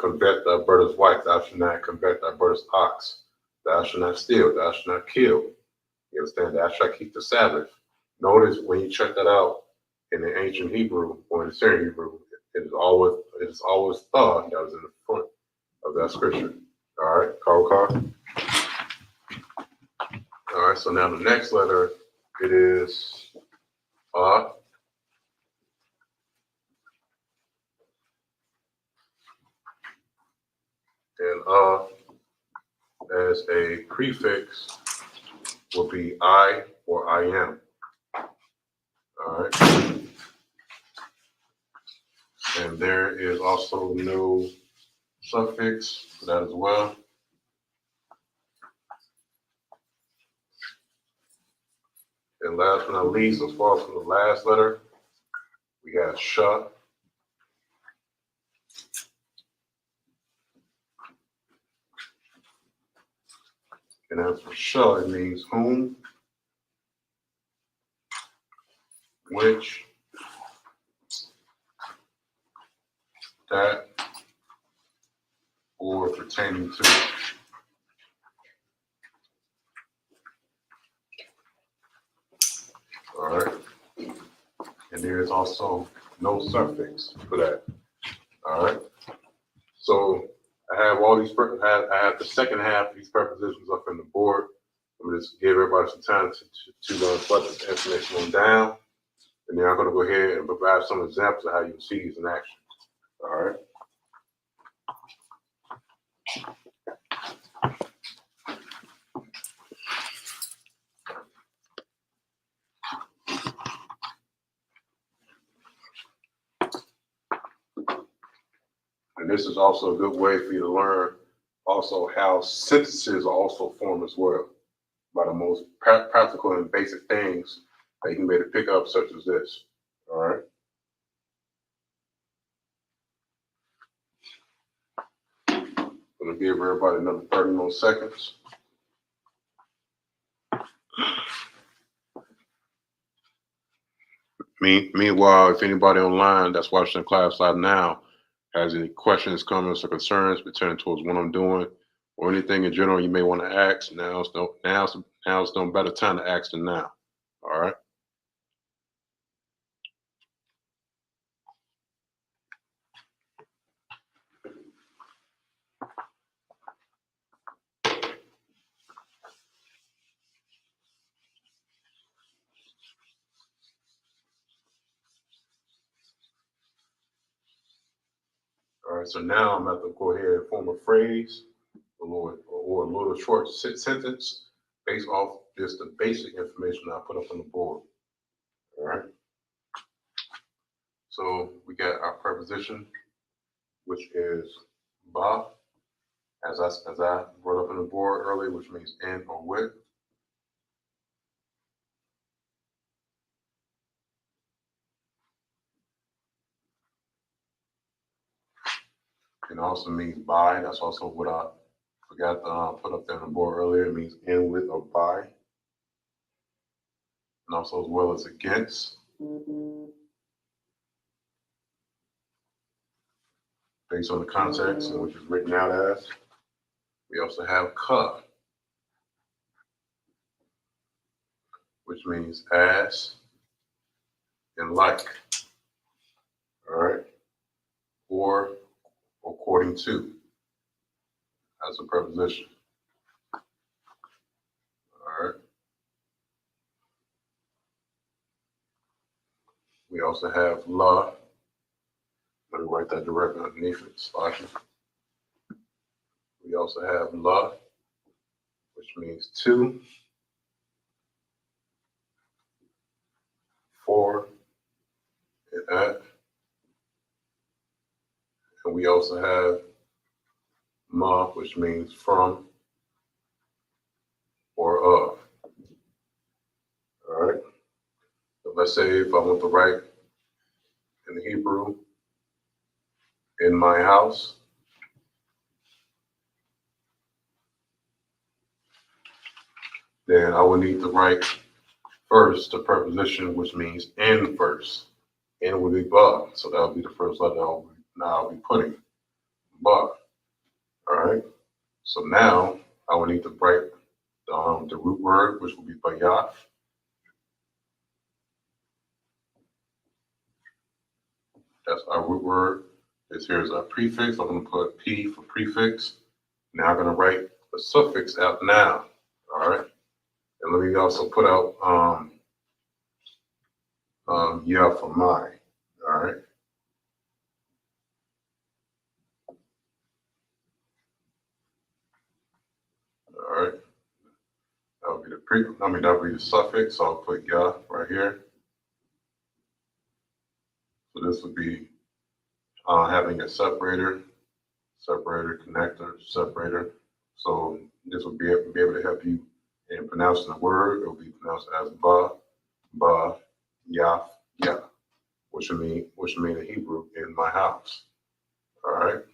covet thy brother's wife, thou shalt not covet thy brother's ox, thou shalt not steal, thou shalt not kill. You understand? Thou shalt keep the Sabbath. Notice when you check that out in the ancient Hebrew or in the Syrian Hebrew, it is always the that was in the front of that scripture. All right, Carl. All right, so now the next letter, it is and as a prefix will be I or I am. All right. And there is also no suffix for that as well. And last but not least, as far as for the last letter, we got sh. And as for sh, it means whom, which, that, or pertaining to. All right. And there is also no suffix for that. All right. So I have all these, I have the second half of these prepositions up in the board. I'm going to just give everybody some time to put this information on down. And then I'm going to go ahead and provide some examples of how you see these in action. All right. And this is also a good way for you to learn also how sentences are also formed as well, by the most practical and basic things that you can be able to pick up, such as this. All right. I'm going to give everybody another 30 more seconds. Meanwhile, if anybody online that's watching the class live now has any questions, comments, or concerns pertaining towards what I'm doing, or anything in general you may want to ask, now's no better time to ask than now. All right. All right. So now I'm going to go ahead and form a phrase or a little short sentence based off just the basic information I put up on the board. All right. So we got our preposition which is ba, as I brought up on the board earlier, which means in or with. It also means by. That's also what I forgot to put up there on the board earlier. It means in, with, or by. And also as well as against. Based on the context and which is written out as. We also have ka, which means as and like. All right. Or according to as a preposition. All right. We also have la. Let me write that directly underneath it. Slashing. We also have la, which means to, for, and at. And we also have ma, which means from or of. All right. So let's say if I want to write in Hebrew, in my house, then I would need to write first the preposition, which means in first. In would be ba, so that would be the first letter I'll be putting. Ba. All right. So now I would need to write the root word, which would be bayat. That's our root word. This here is our prefix. I'm going to put P for prefix. Now I'm going to write the suffix out now. All right. And let me also put out yeah for my. All right. All right. That would be that would be the suffix. So I'll put yeah right here. So this would be having a separator, connector, separator. So this would be able to help you in pronouncing the word. It will be pronounced as ba, yaf, ya, which would mean in Hebrew, in my house. All right.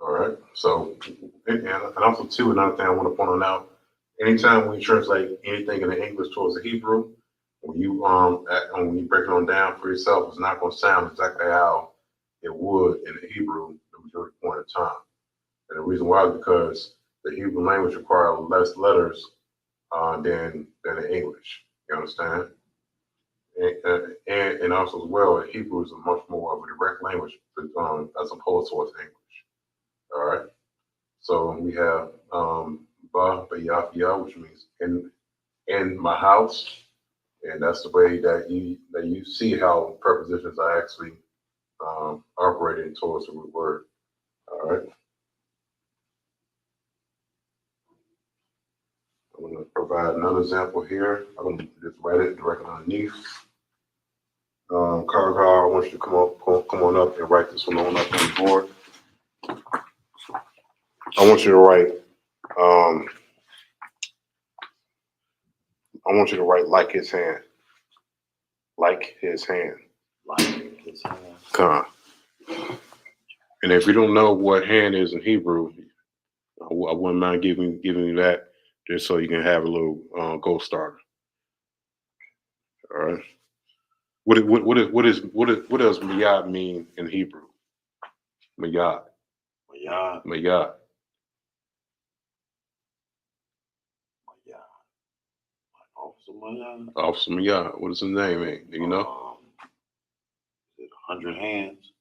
All right. So, and also too, another thing I want to point out, anytime when you translate anything in the English towards the Hebrew, when you break it on down for yourself, it's not going to sound exactly how it would in the Hebrew the majority point of time. And the reason why is because the Hebrew language requires less letters than the English. You understand? And also as well, Hebrew is a much more of a direct language as opposed to English. All right. So we have ba yaf, which means in my house, and that's the way that you see how prepositions are actually operating towards the root word. All right. I'm going to provide another example here. I'm going to just write it directly underneath. Carl, I want you to come on up and write this one on up on the board. I want you to write. I want you to write like his hand. Like his hand. Like his hand. Con. And if you don't know what hand is in Hebrew, I wouldn't mind giving you that just so you can have a little gold starter. All right. What does mayad mean in Hebrew? Mayad. Mayad. Mayad. Officer Mayad. Officer Mayad. What does his name mean? Do you know? 100 hands.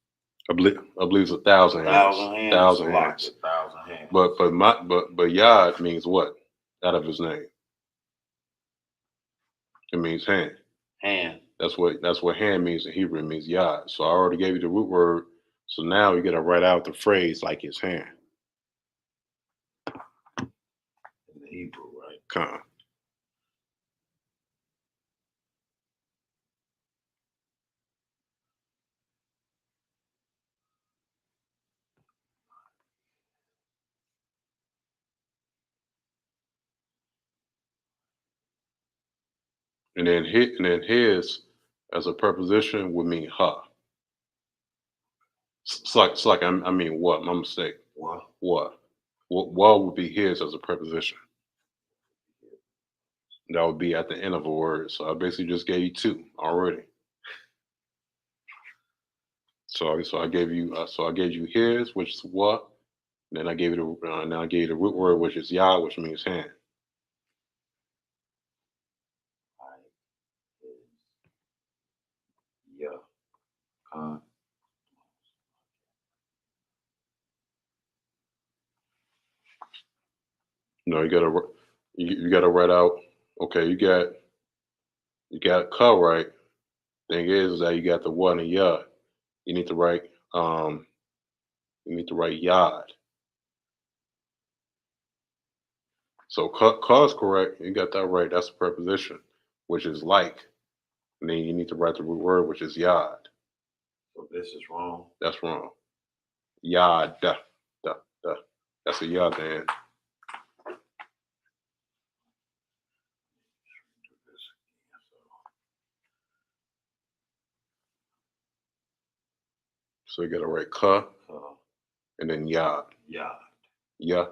I believe it's 1,000 hands. 1,000 hands. 1,000 hands. 1,000 hands. But Yad means what? Out of his name. It means hand. Hand. That's what hand means in Hebrew. It means Yad. So I already gave you the root word. So now you got to write out the phrase like his hand. Con. And then his as a preposition would mean ha. It's like I mean what? My mistake. What? What would be his as a preposition? That would be at the end of a word. So I basically just gave you two already. So I gave you his, which is what. And then I gave you the root word, which is yah, which means hand. Yeah. No, you gotta write out. Okay, you got ka right. Thing is that you got the what and ya. You need to write yad. So ka is correct. You got that right. That's a preposition, which is like. And then you need to write the root word, which is yad. So this is wrong. That's wrong. Yad. Da. That's a yad then. So you gotta write ka and then yad. Yeah. Ya.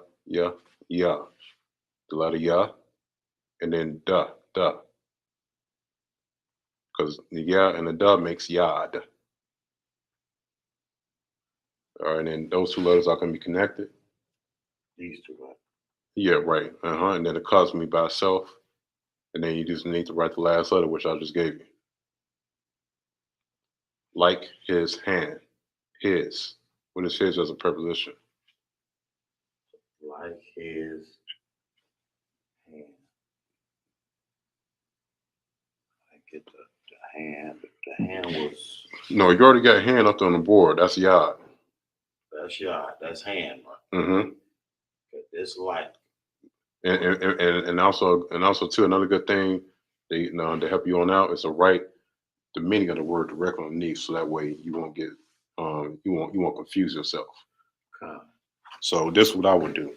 The letter ya. And then da. Because the ya and the da makes yad. All right, and then those two letters are going to be connected. These two, right? Yeah, right. And then the ka is going to be by itself. And then you just need to write the last letter, which I just gave you. Like his hand. His. What is his as a preposition? Like his hand. I get the hand. The hand was. No, you already got hand up on the board. That's yad. That's yard. That's hand, right? Mm-hmm. It's like. And also too, another good thing to help you on out is to write the meaning of the word directly underneath, so that way you won't get you won't confuse yourself. So this is what I would do.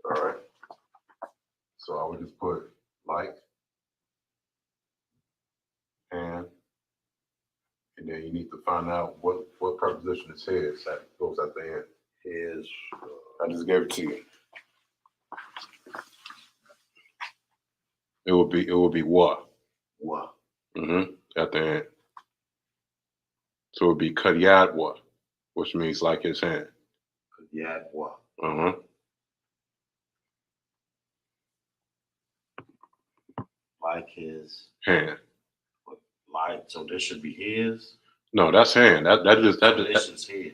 All right. So I would just put like and then you need to find out what preposition is his that goes at the end. His. I just gave it to you. It would be what. What? Mm-hmm. At the end. So it would be kadyadwa, which means like his hand. Kadyadwa. Uh-huh. Like his Hand. Like, so this should be his. No, that's hand. This is his.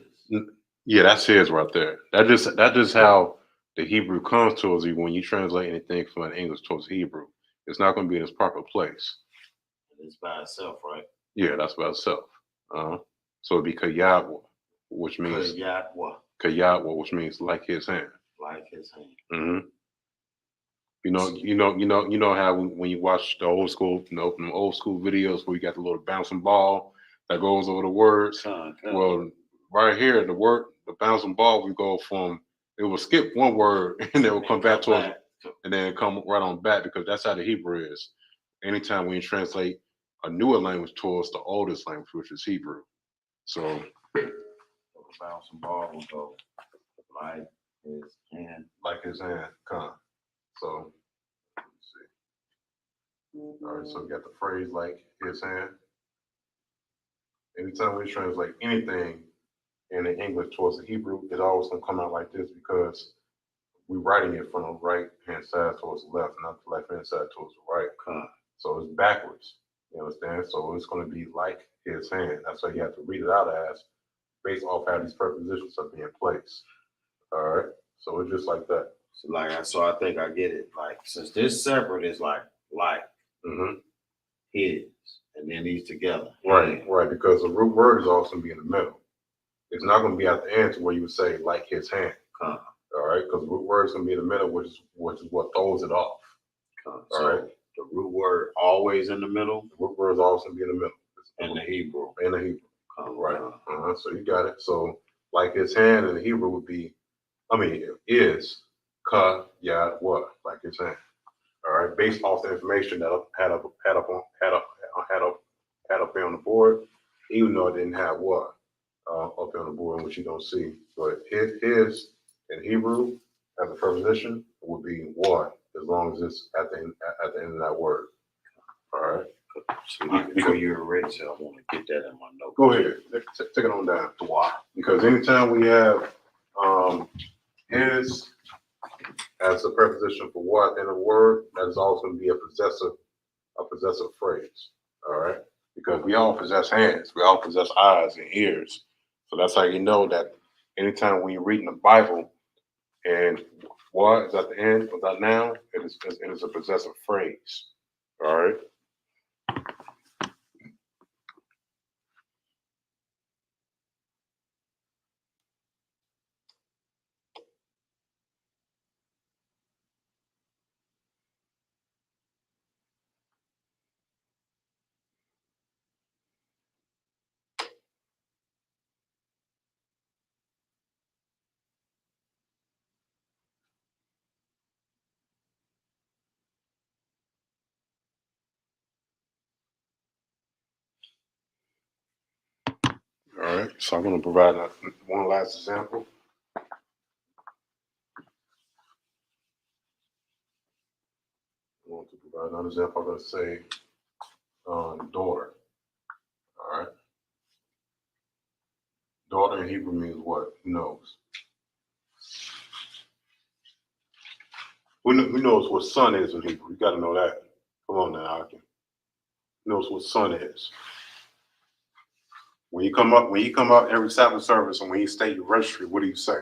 Yeah, that's his right there. That just how the Hebrew comes towards you when you translate anything from an English towards Hebrew. It's not going to be in its proper place. It's by itself, right? Yeah, that's by itself. So it'd be kadyadwa, which means kadyadwa, which means like his hand. Like his hand. Mm-hmm. You know how when you watch the old school, them old school videos where you got the little bouncing ball that goes over the words. Well, right here, the bouncing ball will go from, it will skip one word and it will come back to us and then come right on back, because that's how the Hebrew is. Anytime when you translate a newer language towards the oldest language, which is Hebrew. So the bouncing ball will go like his hand. Like his hand, come. So let's see. All right, so we got the phrase like his hand. Anytime we translate anything in the English towards the Hebrew, it's always gonna come out like this, because we're writing it from the right hand side towards the left, not the left hand side towards the right. So it's backwards. You understand? So it's gonna be like his hand. That's why you have to read it out as, based off how these prepositions are being placed. All right. So it's just like that. So I think I get it. Like, since this separate is like Mm-hmm. his, and then these together. Right, because the root word is also gonna be in the middle. It's not gonna be at the end to where you would say like his hand. All right, because the root word is gonna be in the middle, which is what throws it off. So Alright. the root word always in the middle The root word is always gonna be in the middle. in the Hebrew. In the Hebrew. Come Right. down. So you got it. So like his hand in the Hebrew would be, is ka ya wa, like his hand. All right, based off the information that I had up there on the board, even though I didn't have what up there on the board, which you don't see. But his in Hebrew as a preposition would be what, as long as it's at the end of that word. All right. So before you're ready, so I want to get that in my notes. Go ahead, take it on down. Why? Because anytime we have his as a preposition for what in a word, that is also going to be a possessive phrase. All right, because we all possess hands, we all possess eyes and ears, so that's how you know that anytime when you're reading the Bible and what is at the end of that noun, it is a possessive phrase. All right. All right. So I'm going to provide one last example. I want to provide another example. I'm going to say daughter. All right. Daughter in Hebrew means what? Who knows? Who knows what son is in Hebrew? You got to know that. Come on now, Akin. Who knows what son is? When you come up every Sabbath service, and when you state your registry, what do you say?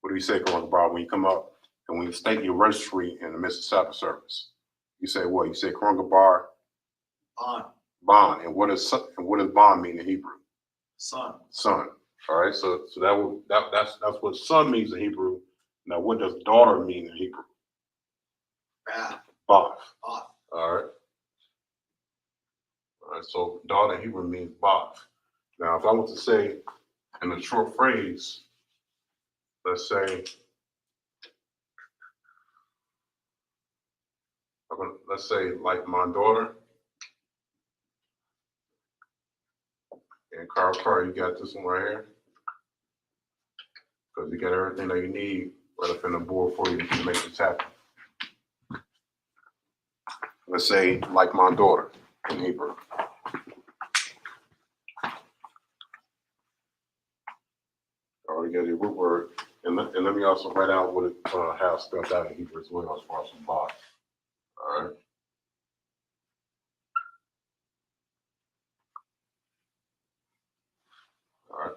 What do you say, Come on, Bob? When you come up and when you state your registry in the midst of Sabbath service, you say what? You say Koronga Bar Bond. And what does bond mean in Hebrew? Son. Son. All right. So that's what son means in Hebrew. Now, what does daughter mean in Hebrew? Bath. Bath. Bath. All right. All right. So daughter in Hebrew means bath. Now, if I was to say in a short phrase, let's say, like my daughter, and Carl, you got this one right here, because you got everything that you need right up in the board for you to make this happen. Let's say, like my daughter in Hebrew. Already got your root word, and let me also write out what it has spelled out in Hebrew as well as far as some box. All right. All right.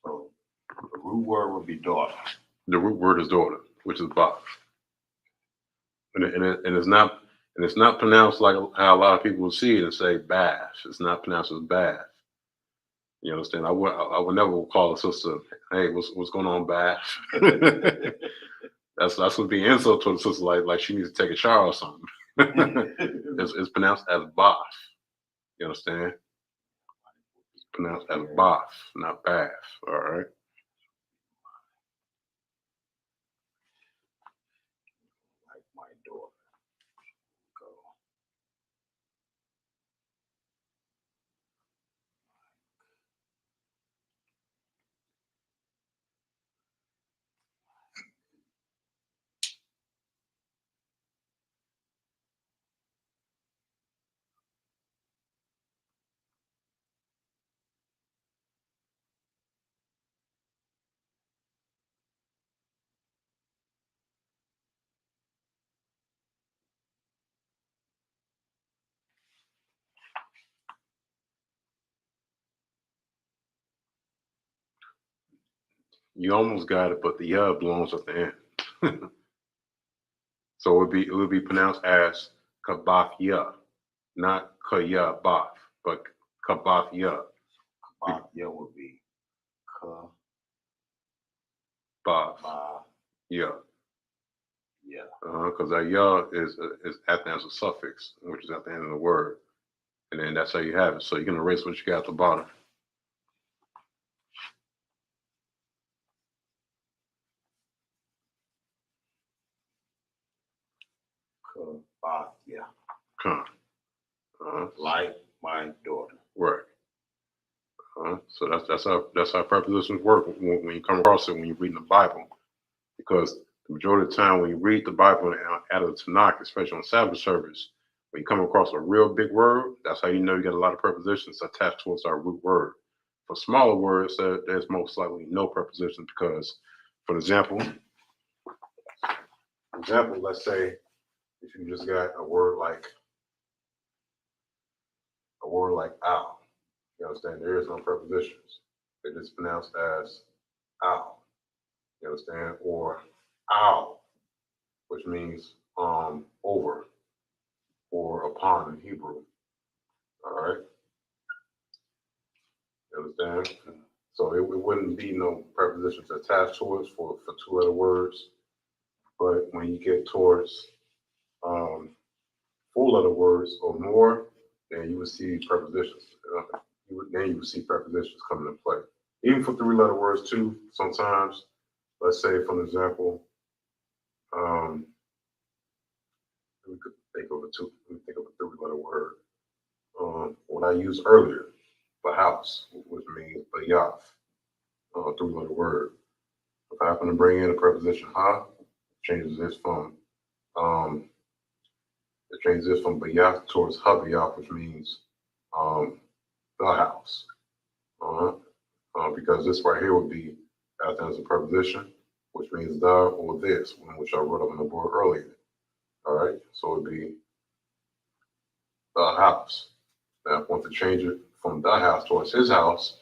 So the root word would be daughter. The root word is daughter, which is box, and it's not pronounced like how a lot of people will see it and say bath. It's not pronounced as bath. You understand? I would never call a sister, hey, what's going on, bath? That's would be an insult to the sister, like she needs to take a shower or something. It's pronounced as bath. You understand? It's pronounced as bath, not bath. All right. Like my daughter. Go. You almost got it, but the belongs at the end. So it would be pronounced as kabathya, not kaya bath, but kabathya. Kabathya would be ka Ba. Yeah. Yeah. Because that ya is acting as a suffix, which is at the end of the word. And then that's how you have it. So you can erase what you got at the bottom. Yeah. Con. Like my daughter. Right. So that's how prepositions work when you come across it when you're reading the Bible, because the majority of the time when you read the Bible out of the Tanakh, especially on Sabbath service, when you come across a real big word, that's how you know you got a lot of prepositions attached towards our root word. For smaller words, there's most likely no prepositions because, for example, let's say if you just got a word like owl, you understand? There is no prepositions. It is pronounced as owl. You understand? Or owl, which means over or upon in Hebrew. All right. You understand? So it wouldn't be no prepositions attached to it for two-letter words. But when you get towards four-letter words or more, then you would see prepositions. Then you would see prepositions come into play. Even for three-letter words too, sometimes, let's say for example, we could think of a three-letter word. What I used earlier, for house, which means bayaf, three-letter word. If I happen to bring in a preposition ha, changes this from bayaf towards habayaf, which means the house. Because this right here would be acting as a preposition, which means the or this, which I wrote up on the board earlier. All right, so it would be the house. Now, if I want to change it from the house towards his house,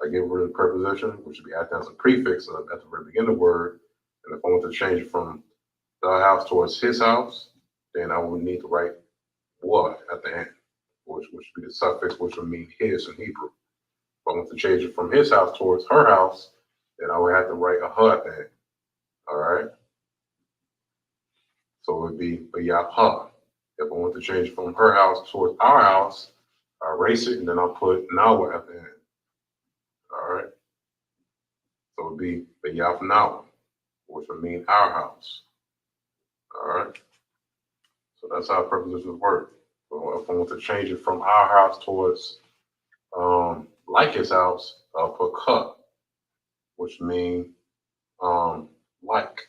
I get rid of the preposition, which would be acting as a prefix at the very beginning of the word. And if I want to change it from the house towards his house, then I would need to write what at the end, which would be the suffix, which would mean his in Hebrew. If I want to change it from his house towards her house, then I would have to write a ha at the end. All right. So it would be ha. If I want to change it from her house towards our house, I erase it and then I'll put nawa at the end. All right. So it would be nawa, which would mean our house. All right. So that's how prepositions work. So if I want to change it from our house towards like his house, I'll put ka, which means like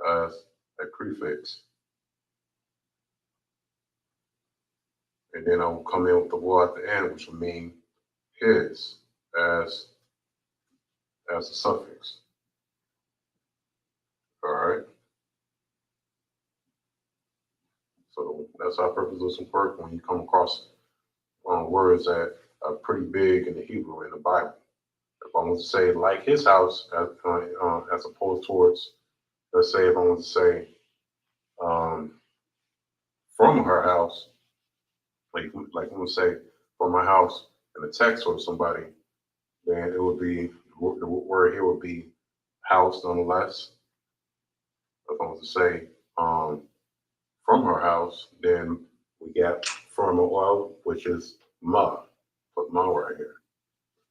as a prefix. And then I will come in with the wa at the end, which will mean his as a suffix. All right. So that's how prepositions work when you come across words that are pretty big in the Hebrew in the Bible. If I want to say like his house, as opposed towards, let's say if I want to say from her house, like I'm gonna say from my house in a text or somebody, then it would be the word here would be house nonetheless. If I want to say from her house, then we got from a oil, which is ma. Put ma right here.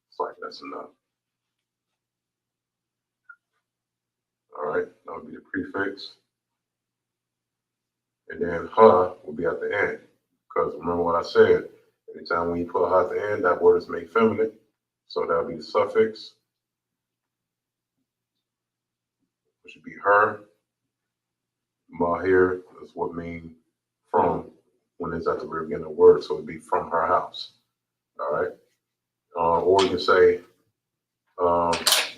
It's like that's enough. All right, that would be the prefix. And then ha will be at the end. Because remember what I said, anytime when you put ha at the end, that word is made feminine. So that'll be the suffix, which would be her. Ma here is what mean from when it's at the very beginning of the word. So it'd be from her house. All right. Or you can say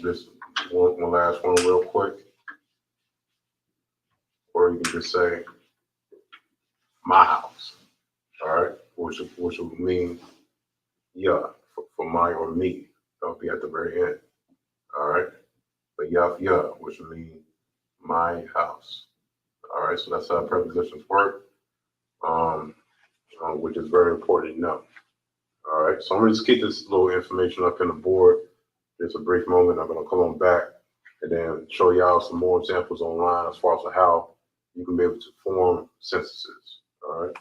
this one last one real quick. Or you can just say my house. All right. Which would mean yeah for my or me. That'll be at the very end. All right. But yeah, which would mean my house. All right. So that's how prepositions work. Which is very important to know. All right, so I'm gonna just keep this little information up in the board. Just a brief moment. I'm gonna come on back and then show y'all some more examples online as far as how you can be able to form sentences. All right.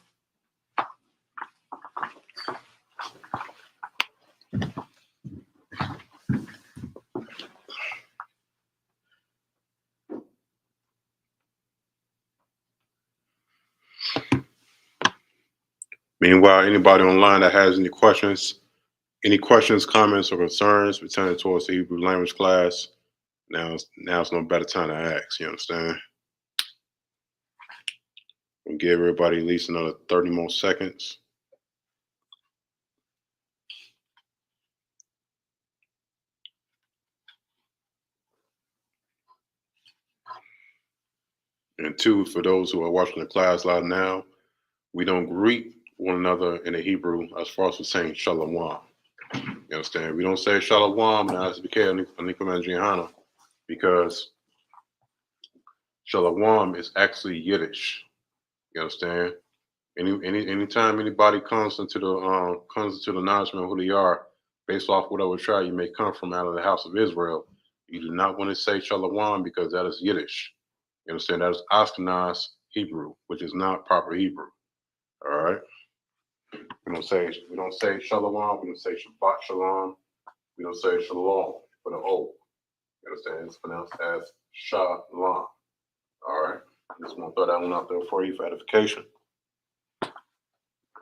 Meanwhile, anybody online that has any questions, comments, or concerns pertaining towards the Hebrew language class, now's no better time to ask. You understand? And give everybody at least another 30 more seconds. And two, for those who are watching the class live now, we don't greet one another in the Hebrew as far as we're saying shalom. You understand? We don't say shalom now as Hana, because shalom is actually Yiddish. You understand? Anytime anybody comes into the acknowledgement of who they are, based off whatever tribe you may come from out of the house of Israel, you do not want to say shalom because that is Yiddish. You understand? That is Ashkenaz Hebrew, which is not proper Hebrew. All right. We don't say shalom. We don't say Shabbat shalom. We don't say shalom for the O. You understand? It's pronounced as shalom. All right. I just want to throw that one out there for you for edification.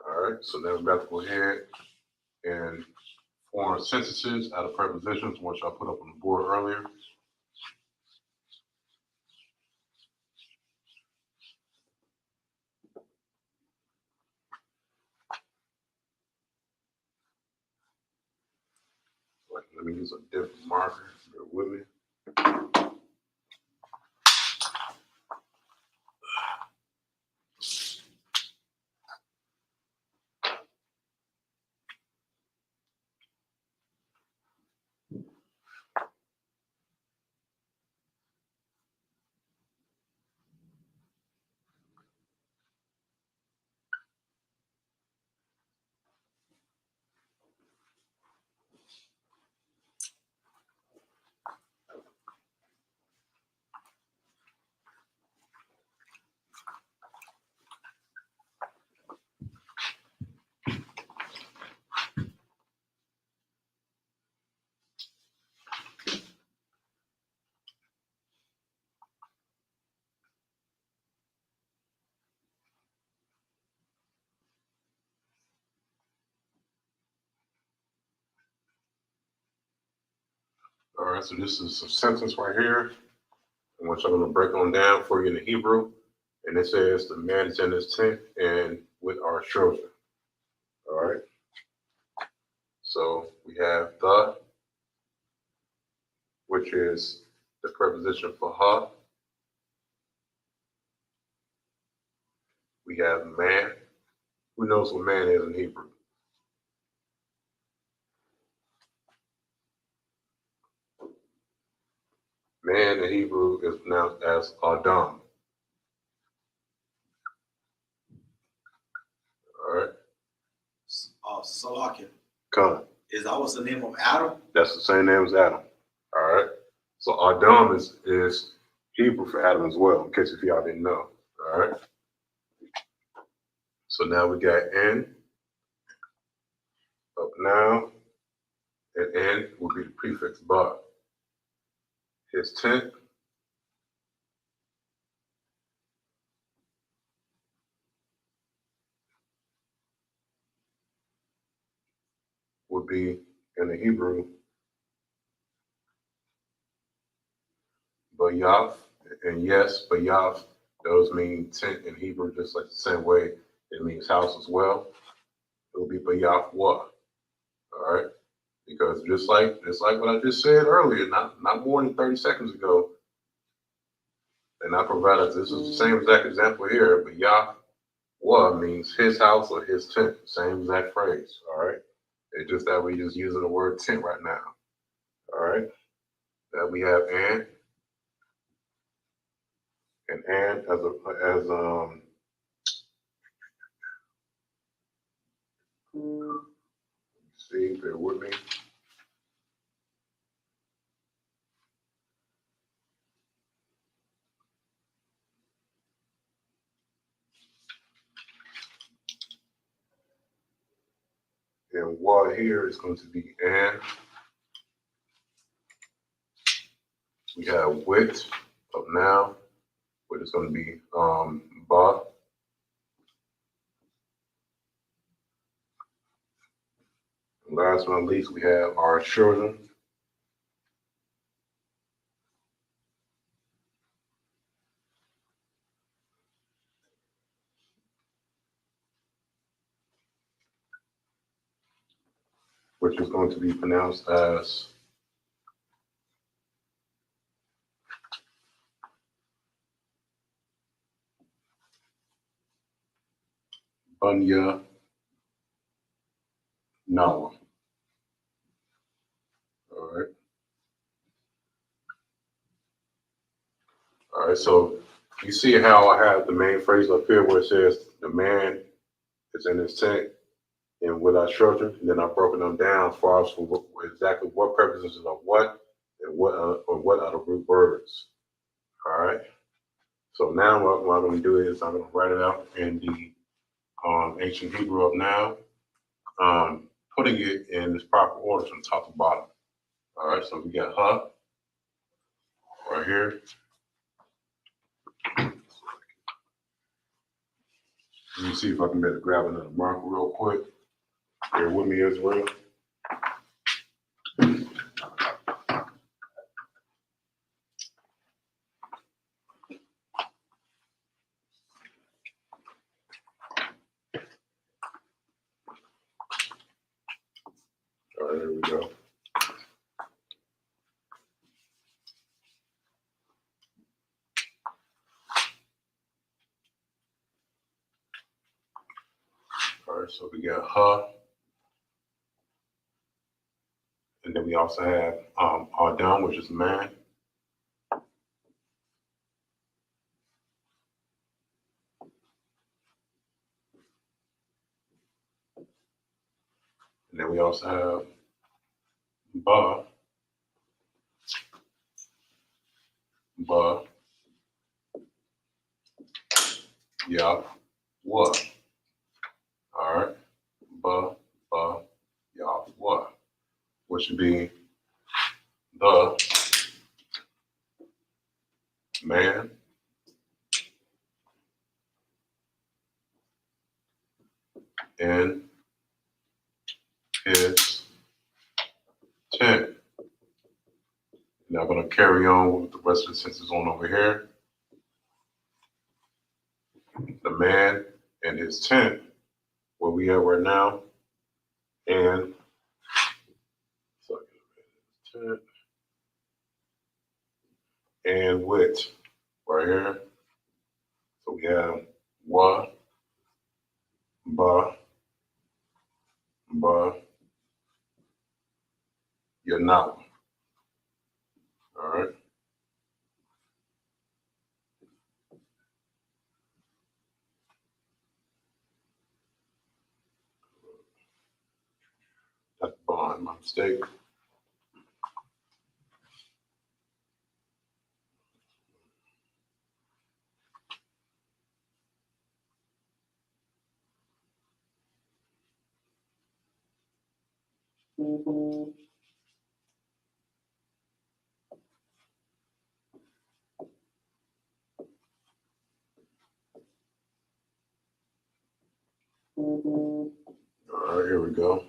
All right. So now we're about to go ahead and form sentences out of prepositions, which I put up on the board earlier. Let me use a different marker. Bear with me. All right, so this is a sentence right here, which I'm going to break on down for you in the Hebrew. And it says, the man is in his tent and with our children. All right. So we have the, which is the preposition for ha. We have man. Who knows what man is in Hebrew? Man in Hebrew is pronounced as Adam. All right. Salakia. Come. Is that what's the name of Adam? That's the same name as Adam. All right. So Adam is Hebrew for Adam as well, in case if y'all didn't know. All right. So now we got N, up now, and N will be the prefix ba. His tent would be in the Hebrew Bayaf, and yes, Bayaf, those mean tent in Hebrew, just like the same way it means house as well. It will be Bayaf wa. All right. Because just like what I just said earlier, not more than 30 seconds ago, and I provided this is the same exact example here, but Yahweh means his house or his tent, same exact phrase. All right. It's just that we're just using the word tent right now. All right. That we have and see, bear with me. And what here is going to be and. We have wit up now, which is going to be ba. And last but not least, we have our children. Which is going to be pronounced as Bunya Nawa. All right. All right. So you see how I have the main phrase up here where it says the man is in his tent and with our children, and then I've broken them down as far as for exactly what purposes of what and what are the root words. All right. So now what I'm going to do is I'm going to write it out in the ancient Hebrew up now, putting it in its proper order from top to bottom. All right, so we got ha right here. Let me see if I can better grab another marker real quick. Bear with me as well. All right, there we go. All right, so we got ha. And then we also have Adam, which is man. And then we also have ba, ya, wa. All right, ba, ya, wa, which would be the man in his tent. Now I'm going to carry on with the rest of the sentences on over here. The man in his tent, where we are right now, and tent, and with right here. So we have wa, ba, ya, na. All right. That's bond, my mistake. All right, here we go. All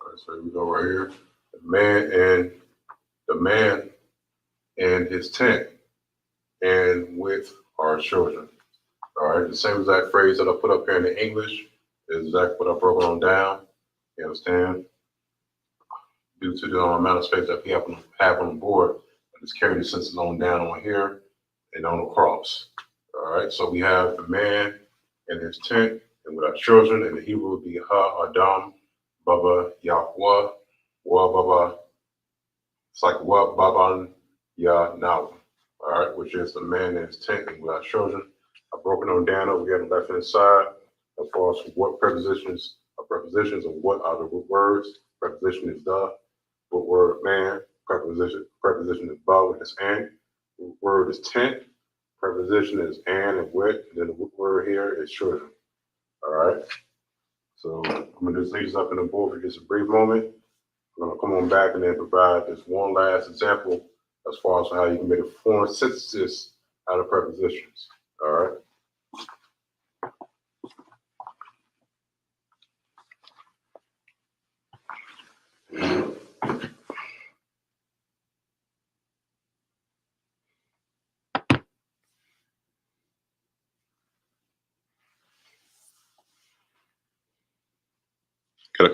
right, so here we go right here. The man and his tent, and with our children. All right, the same exact phrase that I put up here in the English is exactly what I broke on down. You understand? Due to the amount of space that we have on the board, I just carry the sentences on down on here and on across. All right, so we have the man and his tent, and with our children, and the Hebrew would be ha, Adam, baba, Yahweh, wa, baba. It's like wa, baban, ya, now. All right, which is the man and his tent, and with our children. I've broken them down over here on the left hand side as far as what prepositions are Prepositions of what are the root words. Preposition is the. Root word man. Preposition is but, which is and. Root word is tent. Preposition is and with. And then the root word here is children. All right. So I'm gonna just leave this up in the board for just a brief moment. I'm gonna come on back and then provide this one last example as far as how you can make a form synthesis out of prepositions. All right.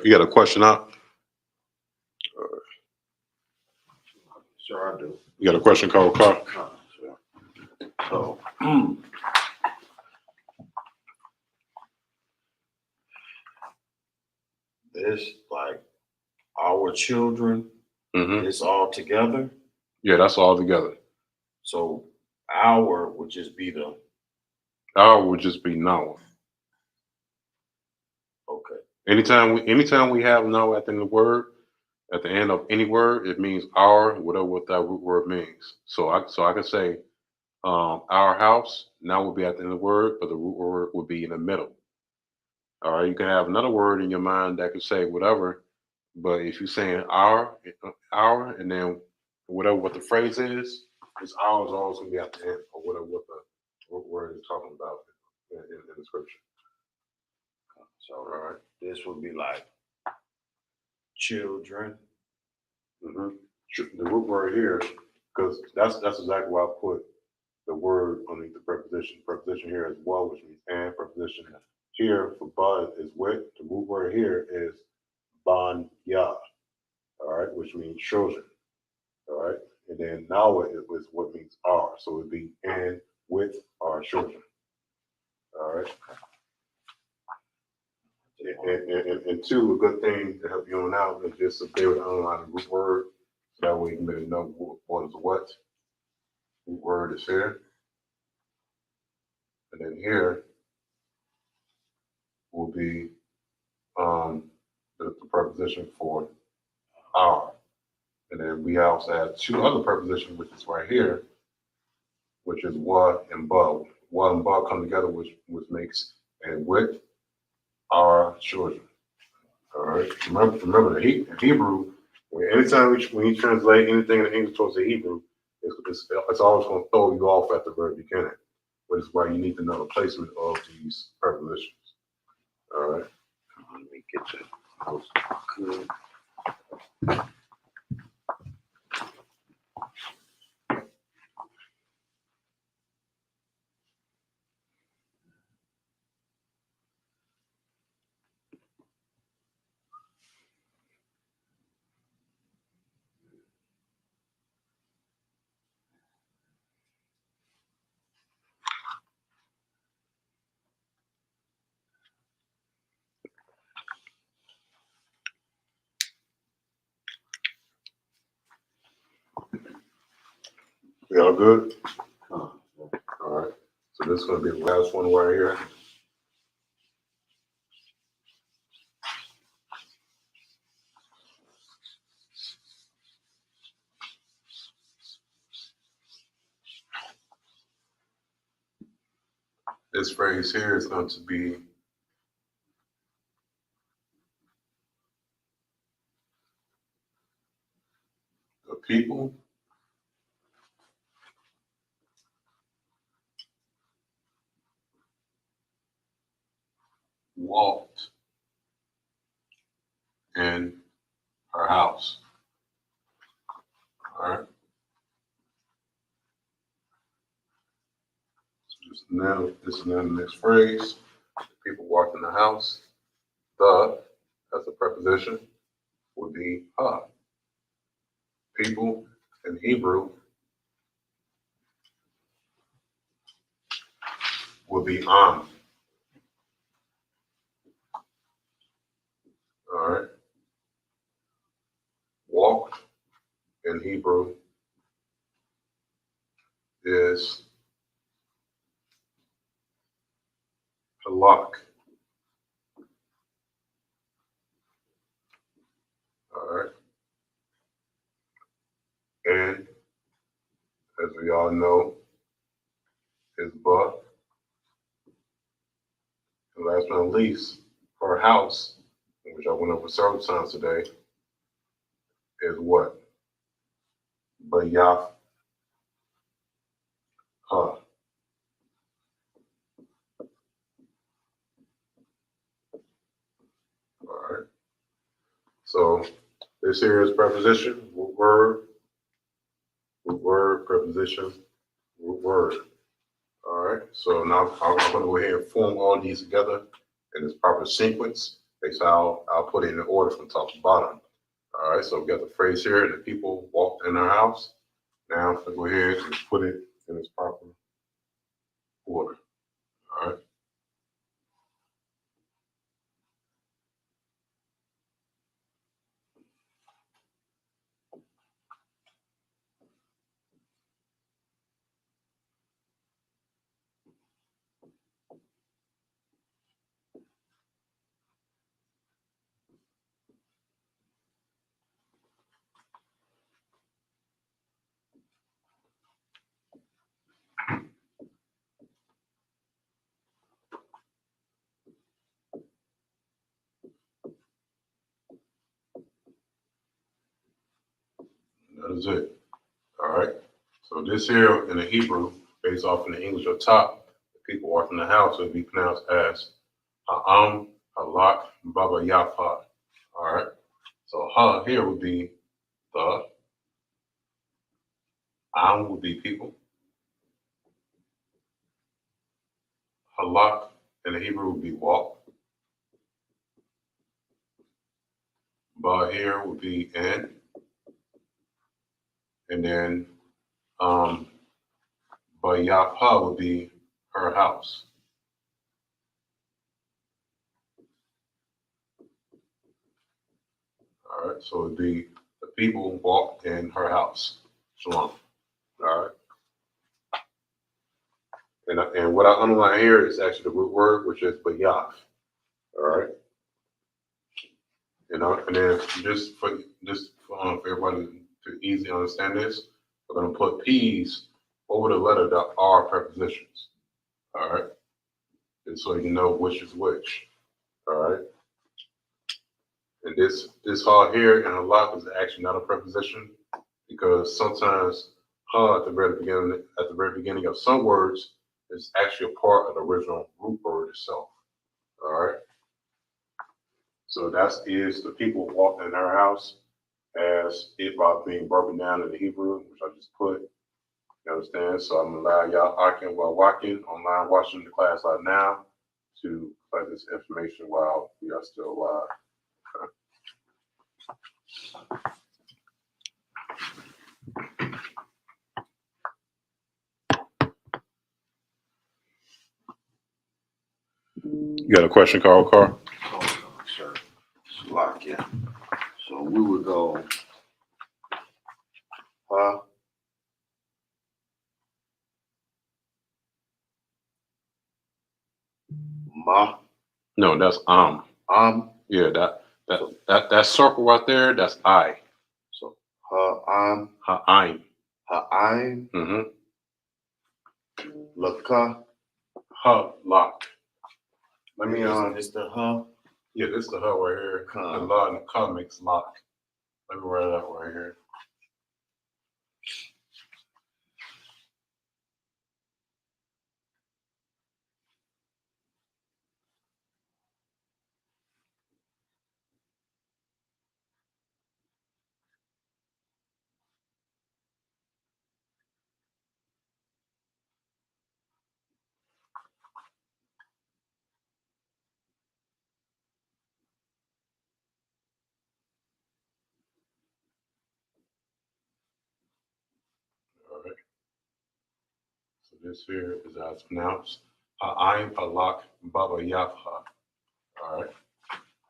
You got a question out? Sure, I do. You got a question, Carl? Sure. So, this, like, our children, Mm-hmm. it's all together. Yeah, that's all together. So, our would just be the, Our would just be now. okay. Anytime we have now at the end of the word, at the end of any word, it means our, whatever what that root word means. So I can say our house now would be at the end of the word, but the root word would be in the middle. All right, you can have another word in your mind that could say whatever, but if you're saying our, and then whatever what the phrase is, it's ours always gonna be at the end, or whatever what the root word is talking about in the scripture. So, all right, this would be like children. Mm-hmm. The root word here, because that's exactly why I put the word underneath the preposition. Preposition here is well, which means and. Preposition here for bud is with. The root word here is ban ya, all right, which means children, all right. And then now it was what means are, so it'd be and with our children, all right. And two, a good thing to help you on out is just to be able to underline the root word. So that way you can really know what is what. Root word is here. And then here will be the preposition for our. And then we also have two other prepositions, which is right here, which is what and but. What and but come together, which makes and with our children. All right. Remember the Hebrew. When you translate anything in English towards the Hebrew, it's always going to throw you off at the very beginning, which is why you need to know the placement of these prepositions. All right. Let me get that. I was good. We all good? Huh. All right. So this is going to be the last one right here. This phrase here is going to be the people walked in her house. All right. So this is now the next phrase. The people walked in the house. The, as a preposition, would be ha. People in Hebrew would be am. All right. Walked in Hebrew is halak. we all know, is Ba. And last but not least, her house, which I went over several times today, is what? Bayaf Ha. All right. So this here is preposition, word, preposition, word. All right. So now I'm going to go ahead and form all these together in this proper sequence. Based on I'll put it in order from top to bottom. All right. So we got the phrase here: the people walked in our house. Now I'm going to go ahead and put it in its proper order. All right. That is it. All right. So this here in the Hebrew, based off in the English up top, the people walking in the house would be pronounced as Ha'am, Halak, Baba Yafa. All right. So Ha here would be the, Am would be people, Halak in the Hebrew would be walk, Ba here would be in, and then Ba Yafa would be her house. All right. So it'd be the people walk in her house. Shalom. All right. And what I underline here is actually the root word, which is bayaf. All right. And then for everybody to easily understand this, we're going to put P's over the letter that are prepositions. All right. And so you know which is which. All right. And this ha here and halak is actually not a preposition because sometimes ha at the very beginning of some words is actually a part of the original root word itself. All right. So that is the people walked in our house as it by being broken down in the Hebrew, which I just put. You understand? So I'm gonna allow y'all Akin while walking online watching the class right now to collect this information while we are still live. You got a question, Carl? Oh, sure. Lock, yeah. So we would go, Ma. No, that's Yeah, that circle right there, that's I. So Ha'im. Ha'ain, Mm-hmm. Laka. Halak. Let me It's the Ha. Yeah, this is the hut right here. Ka. The law and the ka makes lock. Let me write it out right here. All right. So this here is how it's pronounced. Ha'ayin halak baba yafha. All right.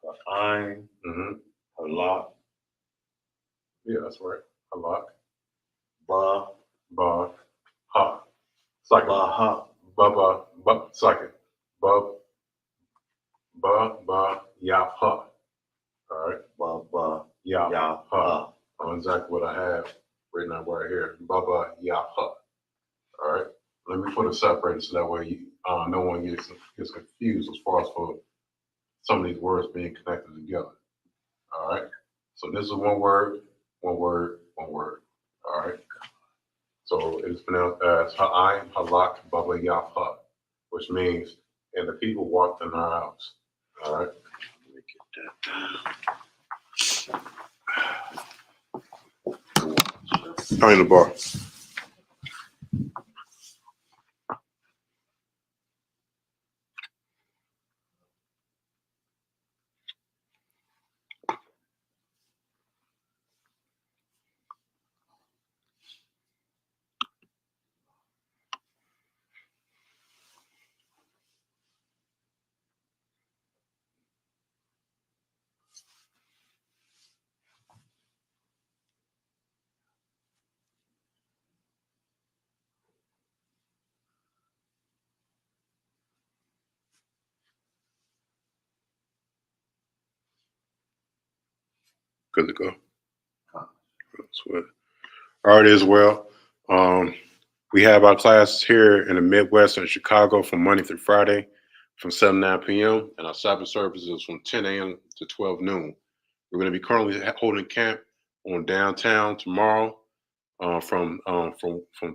Ha'ain, Mm-hmm. Halak, Yeah, that's right. Halak Ba, ba ha. Second. Baha. Second. Ba yafha. All right. Ba, Yafha. Ya, Ha. On exactly what I have written out right here. Baba yafha. All right. Let me put it separated so that way no one gets confused as far as for some of these words being connected together. All right. So this is one word, one word, one word. All right. So it's pronounced as Ha'ayin Halak Baba Yafa, which means, and the people walked in our house. All right. Let me get that down. Behind the bar. Good to go. All right, as well. We have our classes here in the Midwest in Chicago from Monday through Friday from 7 to 9 p.m. and our Sabbath services from 10 a.m. to 12 noon. We're going to be currently holding camp on downtown tomorrow from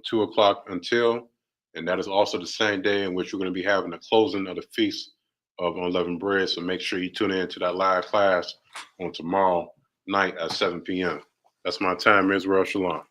2 o'clock until, and that is also the same day in which we're going to be having the closing of the Feast of Unleavened Bread. So make sure you tune in to that live class on tomorrow night at 7 p.m. That's my time, Israel Shalom.